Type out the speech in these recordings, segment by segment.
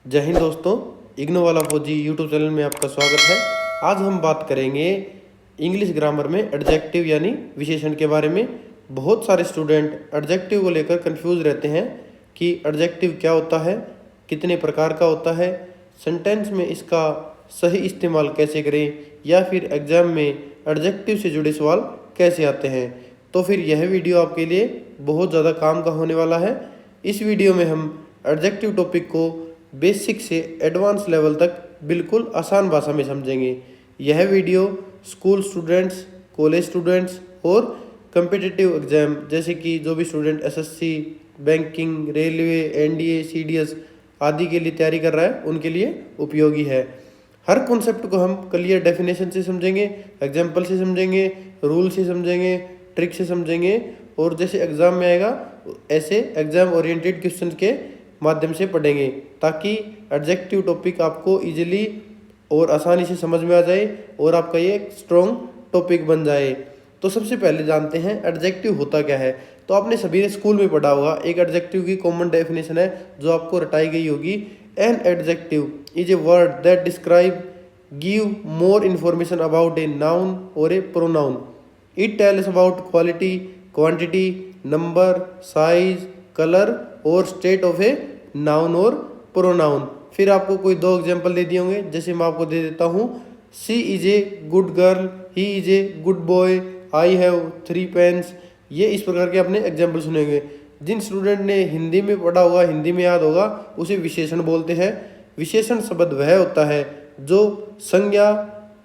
जय हिंद दोस्तों, इग्नो वाला फौजी यूट्यूब चैनल में आपका स्वागत है। आज हम बात करेंगे इंग्लिश ग्रामर में एडजेक्टिव यानी विशेषण के बारे में। बहुत सारे स्टूडेंट एडजेक्टिव को लेकर कंफ्यूज रहते हैं कि एडजेक्टिव क्या होता है, कितने प्रकार का होता है, सेंटेंस में इसका सही इस्तेमाल कैसे करें, या फिर एग्जाम में एडजेक्टिव से जुड़े सवाल कैसे आते हैं। तो फिर यह वीडियो आपके लिए बहुत ज़्यादा काम का होने वाला है। इस वीडियो में हम एडजेक्टिव टॉपिक को बेसिक से एडवांस लेवल तक बिल्कुल आसान भाषा में समझेंगे। यह video school students, college students और कम्पिटिटिव एग्जाम जैसे कि जो भी student SSC, banking, railway, NDA, CDS आदि के लिए तैयारी कर रहा है उनके लिए उपयोगी है। हर कॉन्सेप्ट को हम क्लियर डेफिनेशन से समझेंगे, एग्जाम्पल से समझेंगे, रूल से समझेंगे, ट्रिक से समझेंगे, और जैसे एग्जाम में आएगा ऐसे एग्जाम ओरिएंटेड क्वेश्चन के माध्यम से पढ़ेंगे, ताकि एडजेक्टिव टॉपिक आपको इजीली और आसानी से समझ में आ जाए और आपका ये एक स्ट्रॉन्ग टॉपिक बन जाए। तो सबसे पहले जानते हैं एडजेक्टिव होता क्या है। तो आपने सभी ने स्कूल में पढ़ा होगा, एक एडजेक्टिव की कॉमन डेफिनेशन है जो आपको रटाई गई होगी। An adjective is a word that describe give more information about a noun और a pronoun. It tells about quality, quantity, number, size, colour और स्टेट ऑफ ए नाउन और प्रोनाउन। फिर आपको कोई दो एग्जांपल दे दिए होंगे, जैसे मैं आपको दे देता हूँ। She is a good girl, he is a good boy, I have 3 pens. ये इस प्रकार के आपने एग्जाम्पल सुने होंगे। जिन स्टूडेंट ने हिंदी में पढ़ा होगा, हिंदी में याद होगा, उसे विशेषण बोलते हैं। विशेषण शब्द वह होता है जो संज्ञा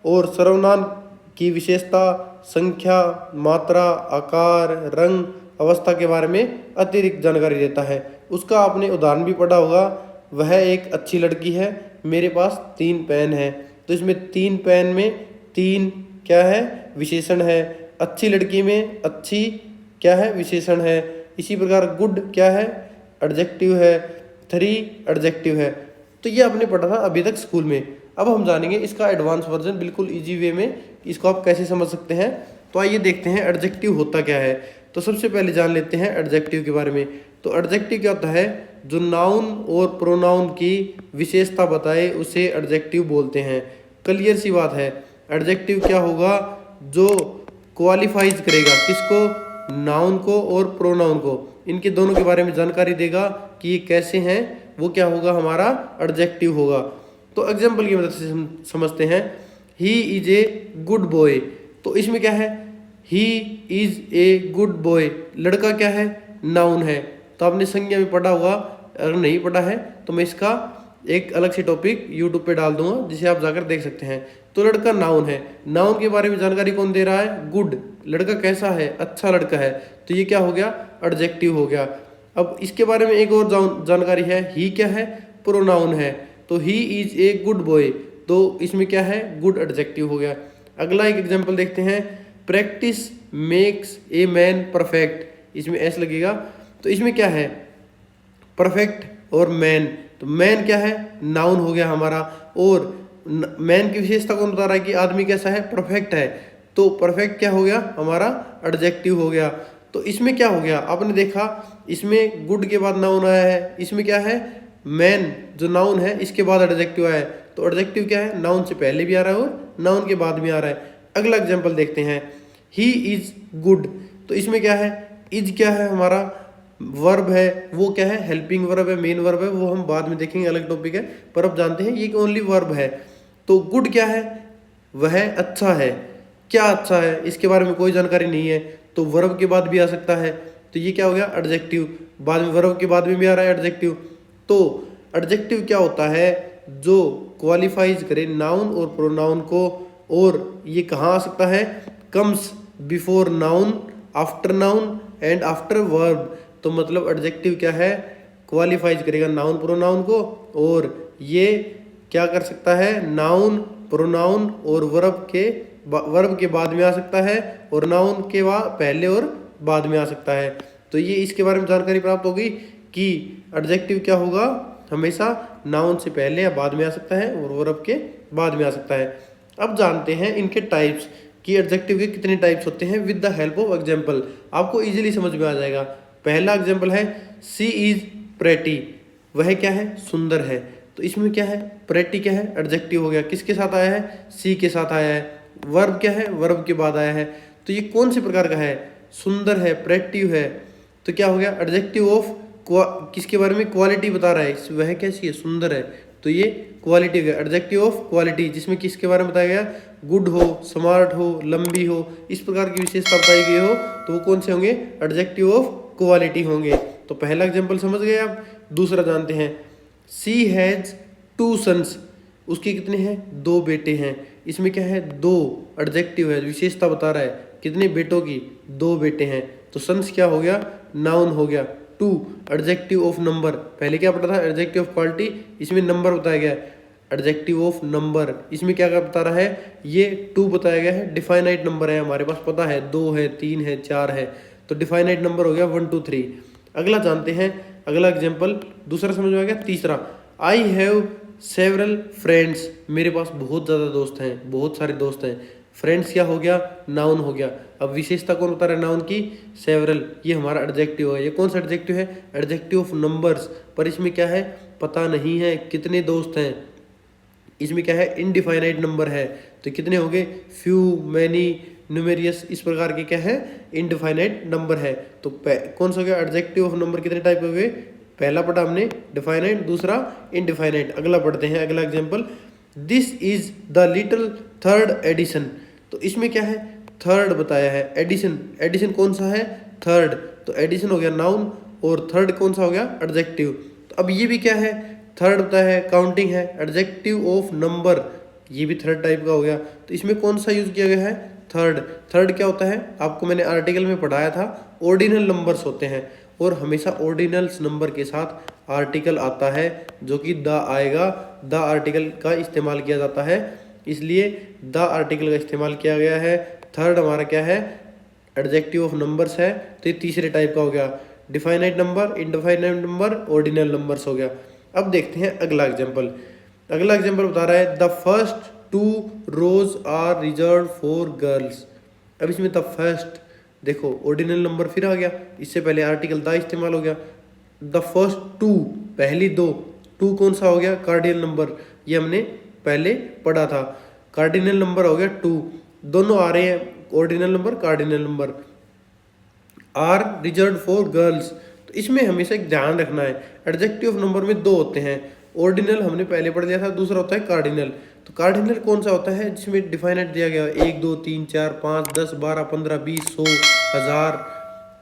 और सर्वनाम की विशेषता, संख्या, मात्रा, आकार, रंग, अवस्था के बारे में अतिरिक्त जानकारी देता है। उसका आपने उदाहरण भी पढ़ा होगा। वह एक अच्छी लड़की है, मेरे पास 3 पेन है। तो इसमें 3 पेन में 3 क्या है, विशेषण है। अच्छी लड़की में अच्छी क्या है, विशेषण है। इसी प्रकार गुड क्या है, एडजेक्टिव है। 3 एडजेक्टिव है। तो ये आपने पढ़ा था अभी तक स्कूल में। अब हम जानेंगे इसका एडवांस वर्जन बिल्कुल इजी वे में, इसको आप कैसे समझ सकते हैं। तो आइए देखते हैं एडजेक्टिव होता क्या है। तो सबसे पहले जान लेते हैं एडजेक्टिव के बारे में। तो एडजेक्टिव क्या होता है, जो नाउन और प्रोनाउन की विशेषता बताए उसे एडजेक्टिव बोलते हैं। क्लियर सी बात है, एडजेक्टिव क्या होगा, जो क्वालिफाइज करेगा किसको, नाउन को और प्रोनाउन को, इनके दोनों के बारे में जानकारी देगा कि ये कैसे हैं, वो क्या होगा, हमारा एडजेक्टिव होगा। तो एग्जाम्पल की मदद से समझते हैं। He is a good boy, तो इसमें क्या है, he is a good boy, लड़का क्या है, नाउन है। तो आपने संज्ञा में पढ़ा होगा, अगर नहीं पढ़ा है तो मैं इसका एक अलग से टॉपिक यूट्यूब पे डाल दूंगा, जिसे आप जाकर देख सकते हैं। तो लड़का नाउन है, नाउन के बारे में जानकारी कौन दे रहा है, गुड, लड़का कैसा है, अच्छा लड़का है। तो ये क्या हो गया, एडजेक्टिव हो गया। अब इसके बारे में एक और जानकारी है, ही क्या है, प्रोनाउन है। तो ही इज ए गुड बॉय, तो इसमें क्या है, गुड एडजेक्टिव हो गया। अगला एक एग्जाम्पल देखते हैं। Practice makes a man perfect, इसमें एस लगेगा। तो इसमें क्या है, परफेक्ट और मैन। तो मैन क्या है, नाउन हो गया हमारा, और मैन की विशेषता कौन बता रहा है कि आदमी कैसा है, परफेक्ट है। तो परफेक्ट क्या हो गया, हमारा एडजेक्टिव हो गया। तो इसमें क्या हो गया, आपने देखा इसमें गुड के बाद नाउन आया है, इसमें क्या है, मैन जो नाउन है इसके बाद एडजेक्टिव आया है। तो एडजेक्टिव क्या है, नाउन से पहले भी आ रहा है और नाउन के बाद भी आ रहा है। अगला एग्जाम्पल देखते हैं। ही इज गुड, तो इसमें क्या है, इज क्या है, हमारा वर्ब है, वो क्या है, हेल्पिंग वर्ब है, मेन वर्ब है, वो हम बाद में देखेंगे, अलग टॉपिक है। पर अब जानते हैं ये ओनली वर्ब है। तो गुड क्या है, वह अच्छा है। क्या अच्छा है, इसके बारे में कोई जानकारी नहीं है, तो वर्ब के बाद भी आ सकता है। तो ये क्या हो गया, एडजेक्टिव। बाद में वर्ब के बाद में भी आ रहा है एडजेक्टिव। तो एडजेक्टिव क्या होता है, जो क्वालिफाइज करे नाउन और प्रोनाउन को, और ये कहाँ आ सकता है, comes before noun, after noun and after verb. तो मतलब एडजेक्टिव क्या है, क्वालिफाइज करेगा नाउन प्रोनाउन को, और ये क्या कर सकता है, नाउन, प्रोनाउन और वर्ब के बाद में आ सकता है, और नाउन के पहले और बाद में आ सकता है। तो ये इसके बारे में जानकारी प्राप्त होगी कि एडजेक्टिव क्या होगा, हमेशा नाउन से पहले या बाद में आ सकता है और वर्ब के बाद में आ सकता है। अब जानते हैं इनके टाइप्स कि एडजेक्टिव के कितने टाइप्स होते हैं with the help of example. आपको इजीली समझ में आ जाएगा। पहला एग्जाम्पल है, सी इज प्रेटी, वह क्या है, सुंदर है। तो इसमें क्या है, प्रेटी क्या है, एडजेक्टिव हो गया, किसके साथ आया है, सी के साथ आया है। वर्ब क्या है, वर्ब के बाद आया है। तो ये कौन से प्रकार का है, सुंदर है, प्रेटिव है। तो क्या हो गया, एडजेक्टिव ऑफ किसके बारे में, क्वालिटी बता रहा है, वह कैसी है, सुंदर है। तो ये क्वालिटी हो गया, एडजेक्टिव ऑफ क्वालिटी, जिसमें किसके बारे में बताया गया, गुड हो, स्मार्ट हो, लंबी हो, इस प्रकार की विशेषता बताई गई हो, तो वो कौन से होंगे, एडजेक्टिव ऑफ क्वालिटी होंगे। तो पहला एग्जाम्पल समझ गए आप। दूसरा जानते हैं, सी हैज 2 सन्स, उसके कितने हैं, 2 बेटे हैं। इसमें क्या है, 2 एडजेक्टिव है, विशेषता बता रहा है, कितने बेटों की, 2 बेटे हैं। तो सन्स क्या हो गया, नाउन हो गया। 2 एडजेक्टिव ऑफ नंबर, पहले क्या पता था, एडजेक्टिव ऑफ क्वालिटी, इसमें नंबर बताया गया है, एडजेक्टिव ऑफ नंबर, इसमें क्या क्या बता रहा है, ये 2 बताया गया है, डिफाइनाइट नंबर है, हमारे पास पता है 2 है, 3 है, 4 है, तो डिफाइनाइट नंबर हो गया 1 2 3। अगला जानते हैं, अगला एग्जाम्पल, दूसरा समझ में आ गया। तीसरा, आई हैव सेवरल फ्रेंड्स, मेरे पास बहुत ज़्यादा दोस्त हैं, बहुत सारे दोस्त हैं। फ्रेंड्स क्या हो गया, नाउन हो गया। अब विशेषता कौन बता रहा है, नाउन की, सेवरल, ये हमारा एडजेक्टिव है। ये कौन सा एडजेक्टिव है, एडजेक्टिव ऑफ नंबर्स, पर इसमें क्या है, पता नहीं है कितने दोस्त हैं। इसमें क्या है, इनडिफाइनाइट नंबर है, तो कितने हो गए, फ्यू, मैनी, न्यूमेरियस, इस प्रकार के क्या है, इनडिफाइनाइट नंबर है। तो कौन सा हो गया, एडजेक्टिव ऑफ नंबर कितने टाइप के हो गए, पहला पढ़ा हमने डिफाइनाइट, दूसरा इनडिफाइनाइट। अगला पढ़ते हैं, अगला example, this is the little third edition. तो इसमें क्या है, थर्ड बताया है, एडिशन, एडिशन कौन सा है, थर्ड, तो एडिशन हो गया नाउन, और थर्ड कौन सा हो गया, एडजेक्टिव। तो अब ये भी क्या है, थर्ड बताया है, काउंटिंग है, एडजेक्टिव ऑफ नंबर, ये भी थर्ड टाइप का हो गया। तो इसमें कौन सा यूज किया गया है, थर्ड। थर्ड क्या होता है, आपको मैंने आर्टिकल में पढ़ाया था, ऑर्डिनल नंबर्स होते हैं, और हमेशा ऑर्डिनल्स नंबर के साथ आर्टिकल आता है, जो कि द आएगा, द आर्टिकल का इस्तेमाल किया जाता है, इसलिए द आर्टिकल का इस्तेमाल किया गया है। थर्ड हमारा क्या है, एडजेक्टिव ऑफ नंबर्स है, तो ये तीसरे टाइप का हो गया, definite number, indefinite number, ordinal numbers हो गया। अब देखते हैं अगला एग्जाम्पल। अगला एग्जाम्पल बता रहा है, the first 2 rows are reserve for girls. अब इसमें द फर्स्ट, देखो ऑर्डिनल नंबर फिर आ गया, इससे पहले आर्टिकल द इस्तेमाल हो गया। द फर्स्ट 2, पहली 2, 2 कौन सा हो गया, कार्डिनल नंबर, ये हमने पहले पढ़ा था, कार्डिनल नंबर हो गया 2। दोनों आ रहे हैं, ordinal number, cardinal number, are reserve for girls. तो इसमें हमेशा एक ध्यान रखना है, एडजेक्टिव ऑफ नंबर में 2 होते हैं, ऑर्डिनल हमने पहले पढ़ लिया था, दूसरा होता है कार्डिनल। तो कार्डिनल कौन सा होता है, जिसमें डिफाइनेट दिया गया 1 2 3 4 5 10 12 15 20 100 1000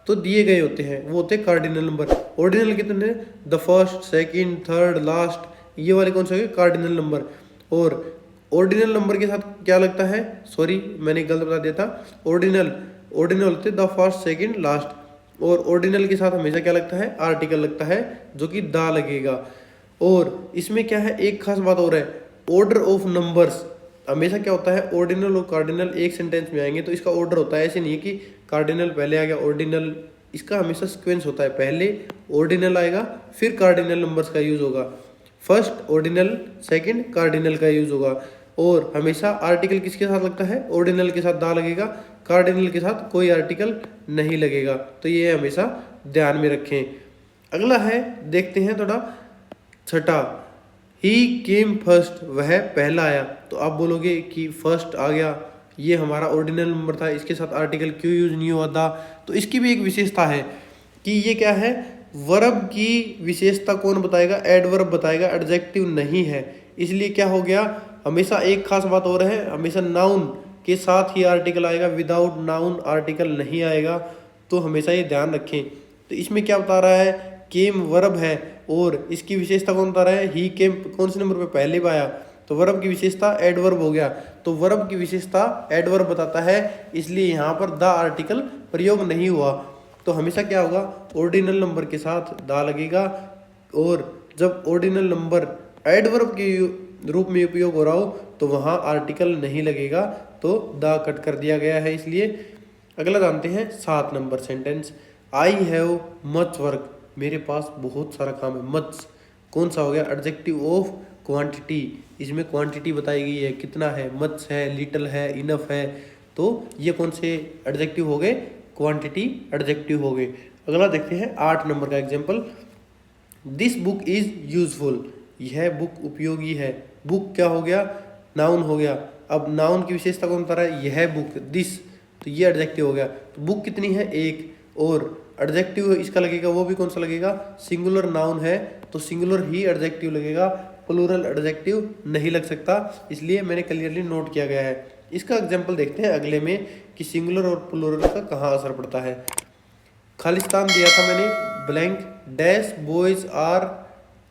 तो दिए गए होते हैं, वो होते हैं कार्डिनल नंबर। ऑर्डिनल कितने, the first, second, third, last, ये वाले कौन से हो गए, कार्डिनल नंबर। और ऑर्डिनल नंबर के साथ क्या लगता है, सॉरी मैंने गलत बता दिया था, ऑर्डिनल, ऑर्डिनल होते द फर्स्ट, सेकंड, लास्ट, और ऑर्डिनल के साथ हमेशा क्या लगता है, आर्टिकल लगता है, जो कि दा लगेगा। और इसमें क्या है, एक खास बात और है, ऑर्डर ऑफ नंबर्स, हमेशा क्या होता है, ऑर्डिनल और कार्डिनल एक सेंटेंस में आएंगे तो इसका ऑर्डर होता है, ऐसे नहीं है कि कार्डिनल पहले आ गया ऑर्डिनल, इसका हमेशा सीक्वेंस होता है, पहले ऑर्डिनल आएगा फिर कार्डिनल नंबर्स का यूज होगा, फर्स्ट ऑर्डिनल, सेकंड कार्डिनल का यूज होगा। और हमेशा आर्टिकल किसके साथ लगता है, ऑर्डिनल के साथ दा लगेगा, कार्डिनल के साथ कोई आर्टिकल नहीं लगेगा, तो ये हमेशा ध्यान में रखें। अगला है, देखते हैं थोड़ा, छठा, ही केम फर्स्ट, वह पहला आया। तो आप बोलोगे कि फर्स्ट आ गया, ये हमारा ऑर्डिनल नंबर था, इसके साथ आर्टिकल क्यों यूज नहीं हुआ था। तो इसकी भी एक विशेषता है कि ये क्या है, वर्ब की विशेषता कौन बताएगा, एडवर्ब बताएगा, एडजेक्टिव नहीं है। इसलिए क्या हो गया, हमेशा एक खास बात और है, हमेशा नाउन के साथ ही आर्टिकल आएगा, विदाउट नाउन आर्टिकल नहीं आएगा, तो हमेशा ये ध्यान रखें। तो इसमें क्या बता रहा है, केम वर्ब है, और इसकी विशेषता कौन बता रहा है, ही केम कौन से नंबर पे, पहले पाया, तो वर्ब की विशेषता एडवर्ब हो गया। तो वर्ब की विशेषता एडवर्ब बताता है, इसलिए यहाँ पर द आर्टिकल प्रयोग नहीं हुआ। तो हमेशा क्या होगा, ऑर्डिनल नंबर के साथ दा लगेगा, और जब ऑर्डिनल नंबर एडवर्ब के रूप में उपयोग हो रहा हो तो वहाँ आर्टिकल नहीं लगेगा, तो दा कट कर दिया गया है, इसलिए। अगला जानते हैं 7 number sentence, I have much work, मेरे पास बहुत सारा काम है। मच कौन सा हो गया, एडजेक्टिव ऑफ क्वांटिटी, इसमें क्वांटिटी बताई गई है, कितना है, मच है, लिटिल है, इनफ है, तो ये कौन से एडजेक्टिव हो गए, क्वांटिटी एडजेक्टिव हो गए। अगला देखते हैं 8 नंबर का example, this book is useful, यह बुक उपयोगी है। बुक क्या हो गया, नाउन हो गया। अब नाउन की विशेषता कौन बता रहा है, यह बुक, दिस, तो ये एडजेक्टिव हो गया। तो बुक कितनी है, एक, और एडजेक्टिव इसका लगेगा वो भी कौन सा लगेगा, सिंगुलर नाउन है तो सिंगुलर ही एडजेक्टिव लगेगा, प्लूरल एडजेक्टिव नहीं लग सकता, इसलिए मैंने क्लियरली नोट किया गया है। इसका एग्जाम्पल देखते हैं अगले में कि सिंगुलर और प्लूरल का कहाँ असर पड़ता है। खालिस्तान दिया था मैंने, ब्लैंक डैश बॉयज आर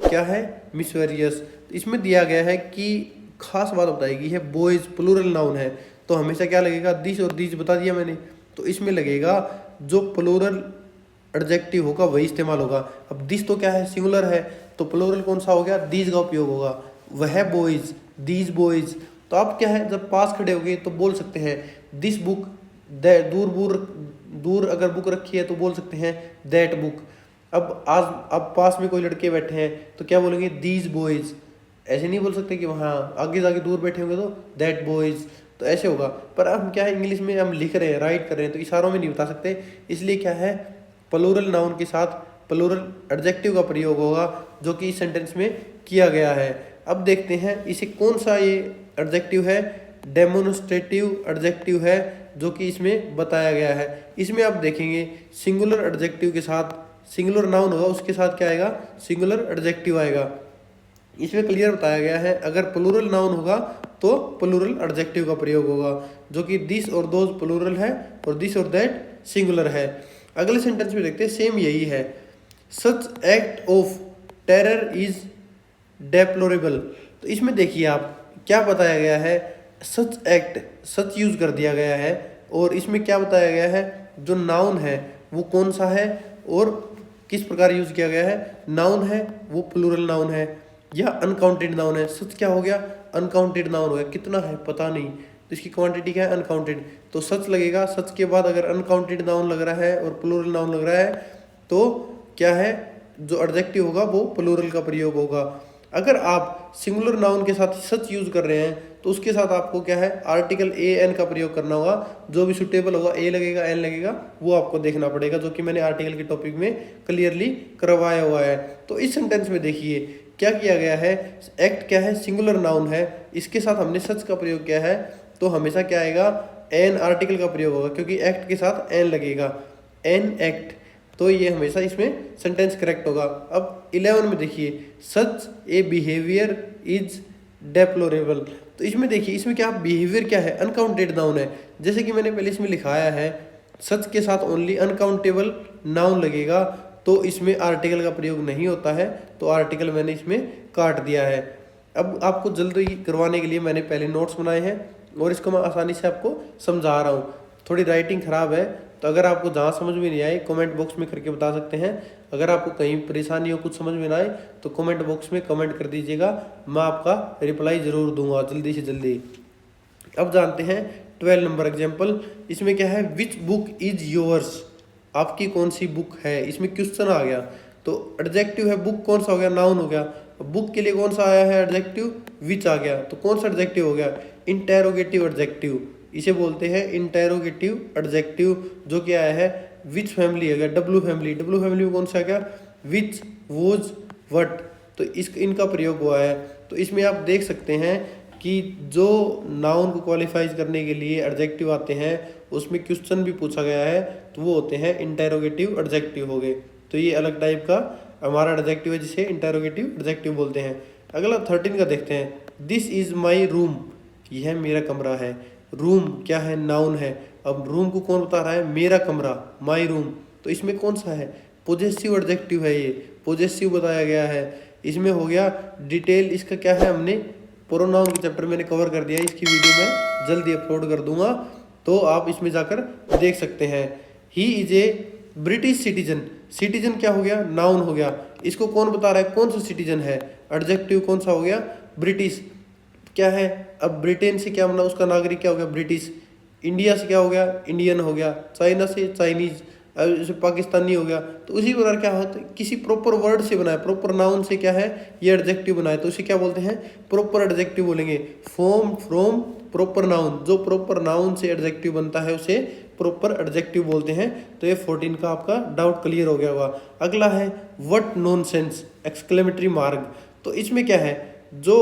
क्या है, मिसवेरियस। तो इसमें दिया गया है कि खास बात बताएगी है, बॉयज प्लूरल नाउन है तो हमेशा क्या लगेगा, दिस और दीज बता दिया मैंने, तो इसमें लगेगा जो प्लूरल एडजेक्टिव होगा वही इस्तेमाल होगा। अब दिस तो क्या है, सिंगुलर है, तो प्लूरल कौन सा हो गया, दीज का उपयोग होगा। वह बॉयज, दीज बॉयज, तो आप क्या है जब पास खड़े हो गए तो बोल सकते हैं दिस बुक, दूर अगर बुक रखी है तो बोल सकते हैं दैट बुक। अब पास में कोई लड़के बैठे हैं तो क्या बोलेंगे, दीज बॉयज। ऐसे नहीं बोल सकते कि वहाँ आगे जाके दूर बैठे होंगे तो दैट बॉयज, तो ऐसे होगा। पर अब क्या है, इंग्लिश में हम लिख रहे हैं, राइट कर रहे हैं, तो इशारों में नहीं बता सकते, इसलिए क्या है प्लूरल नाउन के साथ प्लूरल एडजेक्टिव का प्रयोग होगा, जो कि इस सेंटेंस में किया गया है। अब देखते हैं इसे कौन सा ये एडजेक्टिव है, डेमोन्स्ट्रेटिव एडजेक्टिव है जो कि इसमें बताया गया है। इसमें आप देखेंगे सिंगुलर एडजेक्टिव के साथ, सिंगुलर नाउन होगा उसके साथ क्या आएगा, सिंगुलर एडजेक्टिव आएगा। इसमें क्लियर बताया गया है अगर प्लूरल नाउन होगा तो प्लूरल एडजेक्टिव का प्रयोग होगा, जो कि दिस और दोज प्लूरल है और दिस और दैट सिंगुलर है। अगले सेंटेंस में देखते हैं, सेम यही है, such act of terror is deplorable. तो इसमें देखिए आप क्या बताया गया है, सच एक्ट, सच यूज कर दिया गया है, और इसमें क्या बताया गया है, जो नाउन है वो कौन सा है और किस प्रकार यूज किया गया है। नाउन है वो प्लूरल नाउन है या अनकाउंटेड नाउन है। सच क्या हो गया, अनकाउंटेड नाउन हो गया, कितना है पता नहीं, तो इसकी क्वांटिटी क्या है, अनकाउंटेड, तो सच लगेगा। सच के बाद अगर अनकाउंटेड नाउन लग रहा है और प्लूरल नाउन लग रहा है तो क्या है, जो एडजेक्टिव होगा वो प्लूरल का प्रयोग होगा। अगर आप सिंगुलर नाउन के साथ सच यूज कर रहे हैं तो उसके साथ आपको क्या है, आर्टिकल ए एन का प्रयोग करना होगा, जो भी सुटेबल होगा, ए लगेगा एन लगेगा, वो आपको देखना पड़ेगा, जो कि मैंने आर्टिकल के टॉपिक में क्लियरली करवाया हुआ है। तो इस सेंटेंस में देखिए क्या किया गया है, एक्ट क्या है, सिंगुलर नाउन है, इसके साथ हमने सच का प्रयोग किया है, तो हमेशा क्या आएगा, एन आर्टिकल का प्रयोग होगा, क्योंकि एक्ट के साथ एन लगेगा, एन एक्ट, तो ये हमेशा इसमें सेंटेंस करेक्ट होगा। अब 11 में देखिए, सच ए बिहेवियर इज डेप्लोरेबल। तो इसमें देखिए, इसमें क्या बिहेवियर क्या है, अनकाउंटेड नाउन है, जैसे कि मैंने पहले इसमें लिखाया है सच के साथ ओनली अनकाउंटेबल नाउन लगेगा, तो इसमें आर्टिकल का प्रयोग नहीं होता है, तो आर्टिकल मैंने इसमें काट दिया है। अब आपको जल्दी करवाने के लिए मैंने पहले नोट्स बनाए हैं और इसको मैं आसानी से आपको समझा रहा हूँ। थोड़ी राइटिंग ख़राब है, तो अगर आपको जहाँ समझ में नहीं आए कमेंट बॉक्स में करके बता सकते हैं। अगर आपको कहीं परेशानी हो, कुछ समझ में ना आए, तो कमेंट बॉक्स में कमेंट कर दीजिएगा, मैं आपका रिप्लाई ज़रूर दूंगा जल्दी से जल्दी। अब जानते हैं 12 नंबर एग्जाम्पल। इसमें क्या है, विच बुक इज योर्स, आपकी कौन सी बुक है। इसमें क्वेश्चन आ गया, तो एडजेक्टिव है, बुक कौन सा हो गया, नाउन हो गया। बुक के लिए कौन सा आया है एडजेक्टिव, विच आ गया, तो कौन सा एडजेक्टिव हो गया, इंटेरोगेटिव एडजेक्टिव, इसे बोलते हैं इंटेरोगेटिव एडजेक्टिव, जो कि आया है विच फैमिली है गया, डब्लू फैमिली, डब्लू फैमिली में कौन सा आ गया, विच, वोज, वट, तो इनका प्रयोग हुआ है। तो इसमें आप देख सकते हैं कि जो नाउन को क्वालिफाइज करने के लिए एडजेक्टिव आते हैं उसमें क्वेश्चन भी पूछा गया है, तो वो होते हैं इंटेरोगेटिव एडजेक्टिव हो गए। तो ये अलग टाइप का हमारा एडजेक्टिव है जिसे इंटेरोगेटिव एडजेक्टिव बोलते हैं। अगला 13 का देखते हैं, दिस इज माई रूम, यह मेरा कमरा है। रूम क्या है, नाउन है। अब रूम को कौन बता रहा है, मेरा कमरा, माई रूम, तो इसमें कौन सा है, पोजेसिव एडजेक्टिव है, ये पोजेसिव बताया गया है। इसमें हो गया डिटेल, इसका क्या है, हमने प्रोनाउन के चैप्टर मैंने कवर कर दिया है, इसकी वीडियो मैं जल्दी अपलोड कर दूंगा, तो आप इसमें जाकर देख सकते हैं। He is A British citizen, citizen क्या हो गया, नाउन हो गया। इसको कौन बता रहा है, कौन सा सिटीजन है, एडजेक्टिव कौन सा हो गया, ब्रिटिश, क्या है, अब ब्रिटेन से क्या मतलब उसका नागरिक क्या हो गया, ब्रिटिश। इंडिया से क्या हो गया, इंडियन हो गया। चाइना से चाइनीज, जैसे पाकिस्तानी हो गया। तो उसी प्रकार क्या होता है, किसी प्रॉपर वर्ड से बनाए, प्रॉपर नाउन से क्या है ये एडजेक्टिव बनाए, तो उसे क्या बोलते हैं, प्रॉपर एडजेक्टिव बोलेंगे। फ्रॉम प्रॉपर नाउन, जो प्रॉपर नाउन से एडजेक्टिव बनता है उसे प्रॉपर एडजेक्टिव बोलते हैं। तो ये 14 का आपका डाउट क्लियर हो गया होगा। अगला है व्हाट नॉनसेंस, एक्सक्लेमेटरी मार्क, तो इसमें क्या है, जो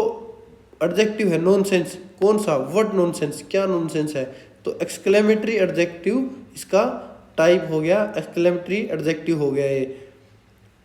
एडजेक्टिव है नॉनसेंस, कौन सा, व्हाट नॉनसेंस, क्या नॉनसेंस है, तो एक्सक्लेमेटरी एडजेक्टिव इसका टाइप हो गया, एक्सक्लेमेटरी एडजेक्टिव हो गया ये।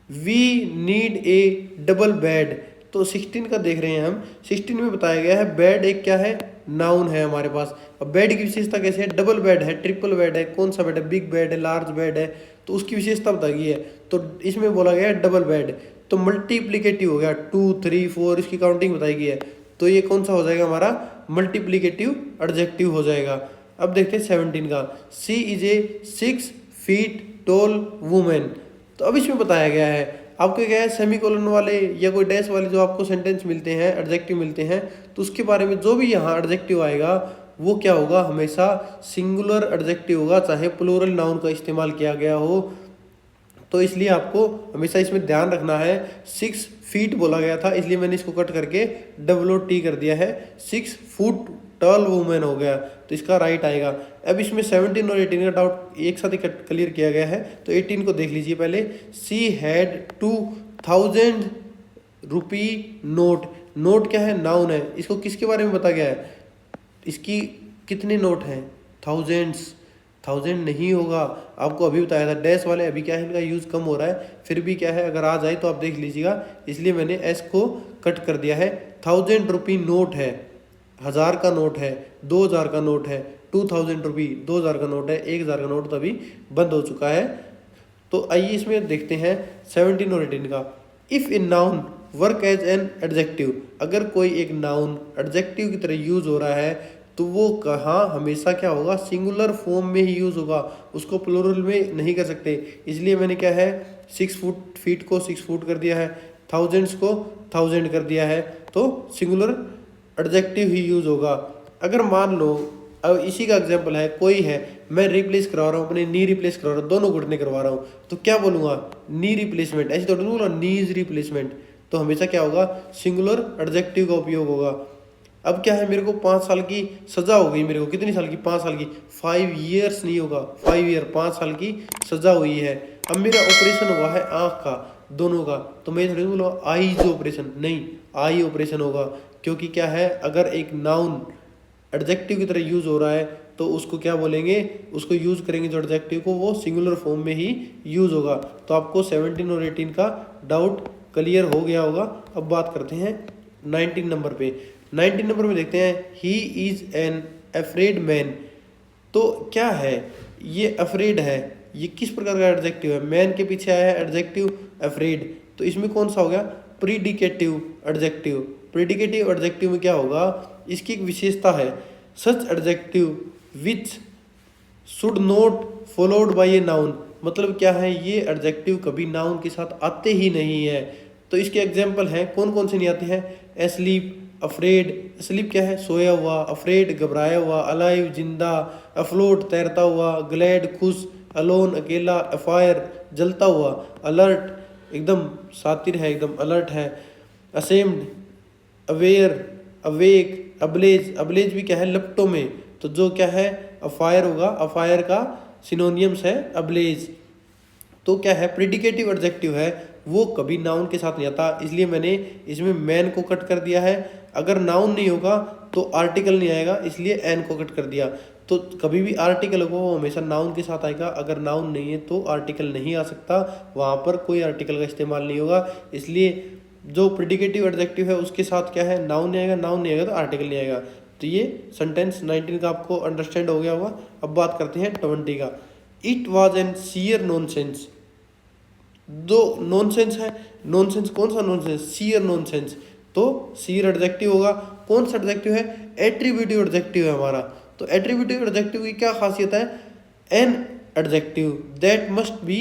We need a double bed, तो 16 का देख रहे हैं हम, 16 में बताया गया है बेड एक क्या है, नाउन है हमारे पास। अब बेड की विशेषता कैसे है, डबल बेड है, ट्रिपल बेड है, कौन सा बेड है, बिग बेड है, लार्ज बेड है, तो उसकी विशेषता बताई गई है। तो इसमें बोला गया है डबल बेड, तो मल्टीप्लीकेटिव हो गया, 2 3 4 इसकी काउंटिंग बताई गई है, तो ये कौन सा हो जाएगा हमारा, मल्टीप्लीकेटिव एडजेक्टिव हो जाएगा। अब देखते हैं 17 का, she is a 6 feet tall women, तो अब इसमें बताया गया है आपको क्या है, सेमीकोलन वाले या कोई डैश वाले जो आपको सेंटेंस मिलते हैं, एडजेक्टिव मिलते हैं, तो उसके बारे में जो भी यहाँ एडजेक्टिव आएगा वो क्या होगा, हमेशा सिंगुलर एडजेक्टिव होगा, चाहे प्लूरल नाउन का इस्तेमाल किया गया हो। तो इसलिए आपको हमेशा इसमें ध्यान रखना है, 6 फीट बोला गया था इसलिए मैंने इसको कट करके WT कर दिया है, 6 फुट टॉल वुमेन हो गया, तो इसका राइट आएगा। अब इसमें 17 और 18 का डाउट एक साथ ही क्लियर किया गया है, तो 18 को देख लीजिए पहले, she had 2000 rupee note, note क्या है, नाउन है, इसको किसके बारे में बताया गया है, इसकी कितने नोट हैं, थाउजेंड्स, 1000 नहीं होगा, आपको अभी बताया था डैश वाले, अभी क्या है इनका यूज़ कम हो रहा है, फिर भी क्या है अगर आ जाए तो आप देख लीजिएगा, इसलिए मैंने एस को कट कर दिया है। 1000 रुपी नोट है, 1000 का नोट है, 2000 का नोट है, 2000 रुपी 2000 का नोट है, 1000 का नोट तो अभी बंद हो चुका है। तो आइए इसमें देखते हैं 17 और 18 का, if in noun work as an adjective, अगर कोई एक नाउन एडजेक्टिव की तरह यूज हो रहा है तो वो कहाँ हमेशा क्या होगा, सिंगुलर फॉर्म में ही यूज होगा, उसको प्लूरल में नहीं कर सकते, इसलिए मैंने क्या है 6 फुट, फीट को 6 फुट कर दिया है, थाउजेंड्स को 1000 कर दिया है, तो सिंगुलर एडजेक्टिव ही यूज होगा। अगर मान लो अब इसी का एग्जांपल है, कोई है मैं रिप्लेस करवा रहा हूँ, अपने नी रिप्लेस करवा रहा हूँ, दोनों घुटने करवा रहा हूँ, तो क्या बोलूँगा, नी रिप्लेसमेंट, ऐसे थोड़ा बोलूँगा नीज रिप्लेसमेंट, तो हमेशा क्या होगा, सिंगुलर एडजेक्टिव का उपयोग होगा। अब क्या है, मेरे को 5 साल की सजा हो गई, मेरे को कितनी साल की, 5 साल की, 5 ईयर्स नहीं होगा, 5 ईयर, 5 साल की सजा हुई है। अब मेरा ऑपरेशन हुआ है आँख का, दोनों का, तो मैं थोड़ी बोलूँगा आईज ऑपरेशन, नहीं, आई ऑपरेशन होगा, क्योंकि क्या है अगर एक नाउन एडजेक्टिव की तरह यूज हो रहा है तो उसको क्या बोलेंगे, उसको यूज करेंगे जो एडजेक्टिव को, वो सिंगुलर फॉर्म में ही यूज होगा। तो आपको 17 और 18 का डाउट क्लियर हो गया होगा। अब बात करते हैं 19 नंबर पे। 19 नंबर में देखते हैं, he is an afraid man, तो क्या है ये अफ्रेड है, ये किस प्रकार का एडजेक्टिव है, मैन के पीछे आया है एडजेक्टिव अफ्रेड, तो इसमें कौन सा हो गया, प्रीडिकेटिव एडजेक्टिव। प्रीडिकेटिव एडजेक्टिव में क्या होगा, इसकी एक विशेषता है, such adjective which should not followed by a noun, मतलब क्या है ये एडजेक्टिव कभी नाउन के साथ आते ही नहीं है। तो इसके एग्जाम्पल हैं, कौन कौन से नहीं आते हैं, एस्लीप, अफ्रेड, स्लीप क्या है, सोया हुआ, अफ्रेड घबराया हुआ, अलाइव जिंदा, अफ्लोट तैरता हुआ, ग्लैड खुश, अलोन अकेला, अफायर जलता हुआ, अलर्ट एकदम सातिर है, एकदम अलर्ट है, ashamed, aware, awake, ablaze, ablaze भी क्या है लपटों में, तो जो क्या है अफायर होगा, अफायर का सिनोनियम्स है अब्लेज। तो क्या है प्रेडिकेटिव एडजेक्टिव है, वो कभी नाउन के साथ नहीं आता, इसलिए मैंने इसमें मैन को कट कर दिया है। अगर नाउन नहीं होगा तो आर्टिकल नहीं आएगा, इसलिए एन को कट कर दिया। तो कभी भी आर्टिकल होगा वो हमेशा नाउन के साथ आएगा, अगर नाउन नहीं है तो आर्टिकल नहीं आ सकता, वहाँ पर कोई आर्टिकल का इस्तेमाल नहीं होगा। इसलिए जो प्रेडिकेटिव एडजेक्टिव है उसके साथ क्या है, नाउन नहीं आएगा, नाउन नहीं आएगा तो आर्टिकल नहीं आएगा। तो ये सेंटेंस 19 का आपको अंडरस्टैंड हो गया होगा। अब बात करते हैं 20 का, it was an sheer nonsense. दो नॉनसेंस है, नॉनसेंस कौन सा नॉनसेंस, सीयर नॉनसेंस, तो सीयर एडजेक्टिव होगा। कौन सा एडजेक्टिव है, एट्रीब्यूटिव एडजेक्टिव है हमारा। तो एट्रीब्यूटिव एडजेक्टिव की क्या खासियत है, an adjective that must be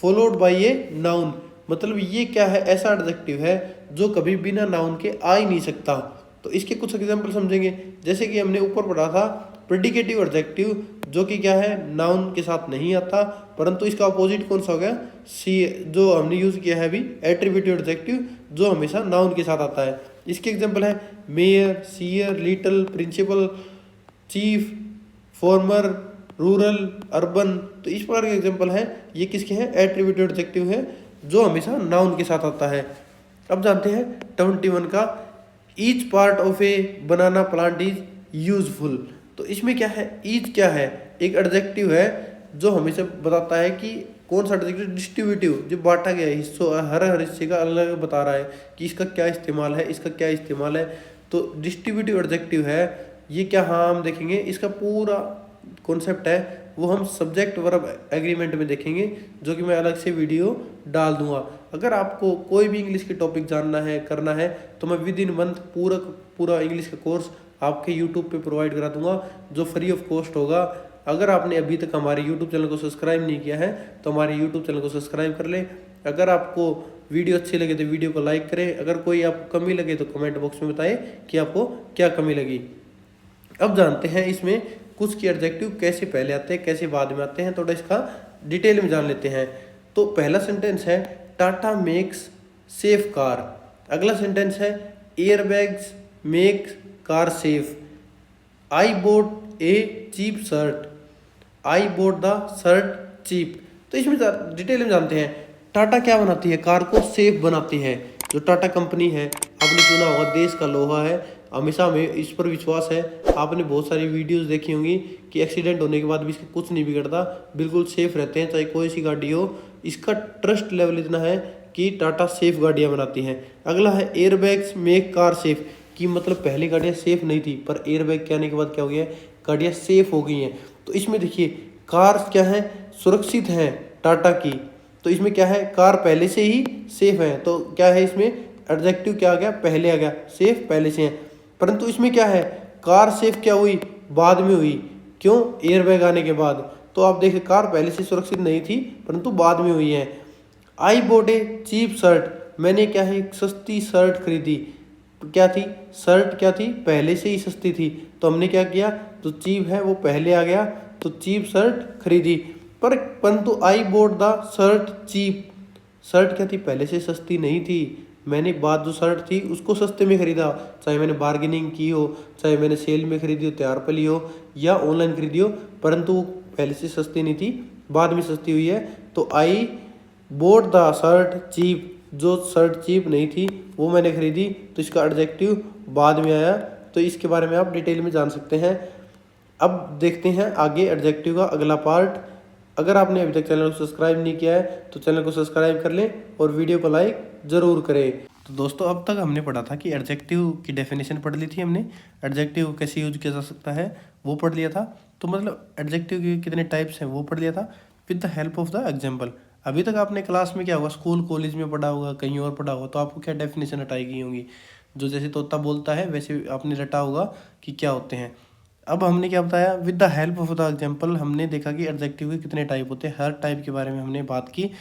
followed by a noun, मतलब ये क्या है, ऐसा एडजेक्टिव है जो कभी बिना नाउन के आ ही नहीं सकता। तो इसके कुछ एग्जांपल समझेंगे, जैसे कि हमने ऊपर पढ़ा था प्रेडिकेटिव एडजेक्टिव जो कि क्या है नाउन के साथ नहीं आता, परंतु इसका अपोजिट कौन सा हो गया, सी, जो हमने यूज किया है अभी एट्रीब्यूटिव एडजेक्टिव जो हमेशा नाउन के साथ आता है। इसके एग्जांपल है mere, sheer, little, principal, chief, former, rural, urban. तो इस प्रकार के एग्जांपल है, ये किसके हैं, एट्रीब्यूटिव एडजेक्टिव है जो हमेशा नाउन के साथ आता है। अब जानते हैं 21 का, each part of A banana plant is useful. तो इसमें क्या है, ईच क्या है, एक एडजेक्टिव है जो हमेशा बताता है कि कौन सा एडजेक्टिव, डिस्ट्रीब्यूटिव, जो बांटा गया है हिस्सों, हर हर हिस्से का अलग अलग बता रहा है कि इसका क्या इस्तेमाल है, इसका क्या इस्तेमाल है। तो डिस्ट्रीब्यूटिव एडजेक्टिव है ये। क्या, हाँ हम देखेंगे इसका पूरा कॉन्सेप्ट है वो हम सब्जेक्ट वर्ब एग्रीमेंट में देखेंगे, जो कि मैं अलग से वीडियो डाल दूंगा। अगर आपको कोई भी इंग्लिश की टॉपिक जानना है, करना है, तो मैं विद इन मंथ पूरा इंग्लिश का कोर्स आपके यूट्यूब पे प्रोवाइड करा दूंगा, जो फ्री ऑफ कॉस्ट होगा। अगर आपने अभी तक हमारे यूट्यूब चैनल को सब्सक्राइब नहीं किया है तो हमारे यूट्यूब चैनल को सब्सक्राइब कर ले। अगर आपको वीडियो अच्छी लगे तो वीडियो को लाइक करें। अगर कोई आपको कमी लगे तो कमेंट बॉक्स में बताएं कि आपको क्या कमी लगी। अब जानते हैं इसमें कुछ की एडजेक्टिव कैसे पहले आते हैं, कैसे बाद में आते हैं, थोड़ा इसका डिटेल में जान लेते हैं। तो पहला सेंटेंस है टाटा मेक्स सेफ कार। अगला सेंटेंस है airbags make car safe. I bought a cheap shirt. I bought the shirt cheap. तो इसमें डिटेल में जानते हैं टाटा क्या बनाती है, कार को सेफ बनाती है। जो टाटा कंपनी है, आपने सुना होगा देश का लोहा है, हमेशा हमें इस पर विश्वास है। आपने बहुत सारी वीडियोस देखी होंगी कि एक्सीडेंट होने के बाद भी इसका कुछ नहीं बिगड़ता, बिल्कुल सेफ रहते हैं, चाहे कोई सी गाड़ी हो। इसका ट्रस्ट लेवल इतना है कि टाटा सेफ गाड़ियाँ बनाती हैं। अगला है एयरबैग्स मेक कार सेफ, कि मतलब पहले गाड़ियाँ सेफ नहीं थी पर एयरबैग के आने के बाद क्या हो गया है, गाड़ियाँ सेफ हो गई हैं। तो इसमें देखिए कार क्या है, सुरक्षित है टाटा की। तो इसमें क्या है, कार पहले से ही सेफ है। तो क्या है इसमें एडजेक्टिव क्या आ गया, पहले आ गया, सेफ पहले से है। परंतु इसमें क्या है, कार सेफ क्या हुई, बाद में हुई। क्यों, एयरबैग आने के बाद। तो आप देखिए कार पहले से सुरक्षित नहीं थी परंतु बाद में हुई है। I bought a cheap shirt, मैंने क्या है एक सस्ती शर्ट खरीदी। क्या थी, शर्ट क्या थी, पहले से ही सस्ती थी। तो हमने क्या किया, तो चीप है वो पहले आ गया, तो चीप शर्ट खरीदी। परंतु I bought the shirt cheap, shirt क्या थी, पहले से सस्ती नहीं थी, मैंने बाद जो शर्ट थी उसको सस्ते में खरीदा। चाहे मैंने बार्गेनिंग की हो, चाहे मैंने सेल में खरीदी हो, तैयार पर ली हो या ऑनलाइन खरीदी हो, परंतु वो पहले से सस्ती नहीं थी, बाद में सस्ती हुई है। तो आई बोट द शर्ट चीप, जो शर्ट चीप नहीं थी वो मैंने खरीदी, तो इसका एडजेक्टिव बाद में आया। तो इसके बारे में आप डिटेल में जान सकते हैं। अब देखते हैं आगे एडजेक्टिव का अगला पार्ट। अगर आपने अभी तक चैनल को सब्सक्राइब नहीं किया है तो चैनल को सब्सक्राइब कर लें और वीडियो को लाइक ज़रूर करें। तो दोस्तों अब तक हमने पढ़ा था कि एडजेक्टिव की डेफिनेशन पढ़ ली थी हमने, एडजेक्टिव कैसे यूज किया जा सकता है वो पढ़ लिया था। तो मतलब एडजेक्टिव के कितने टाइप्स हैं वो पढ़ लिया था with the help of the example. अभी तक आपने क्लास में क्या होगा, स्कूल कॉलेज में पढ़ा होगा, कहीं और पढ़ा होगा, तो आपको क्या डेफिनेशन हटाई गई होंगी, जो जैसे तोता बोलता है वैसे आपने रटा होगा कि क्या होते हैं। अब हमने क्या बताया, with the help of the example हमने देखा कि एडजेक्टिव के कितने टाइप होते हैं, हर टाइप के बारे में हमने बात की।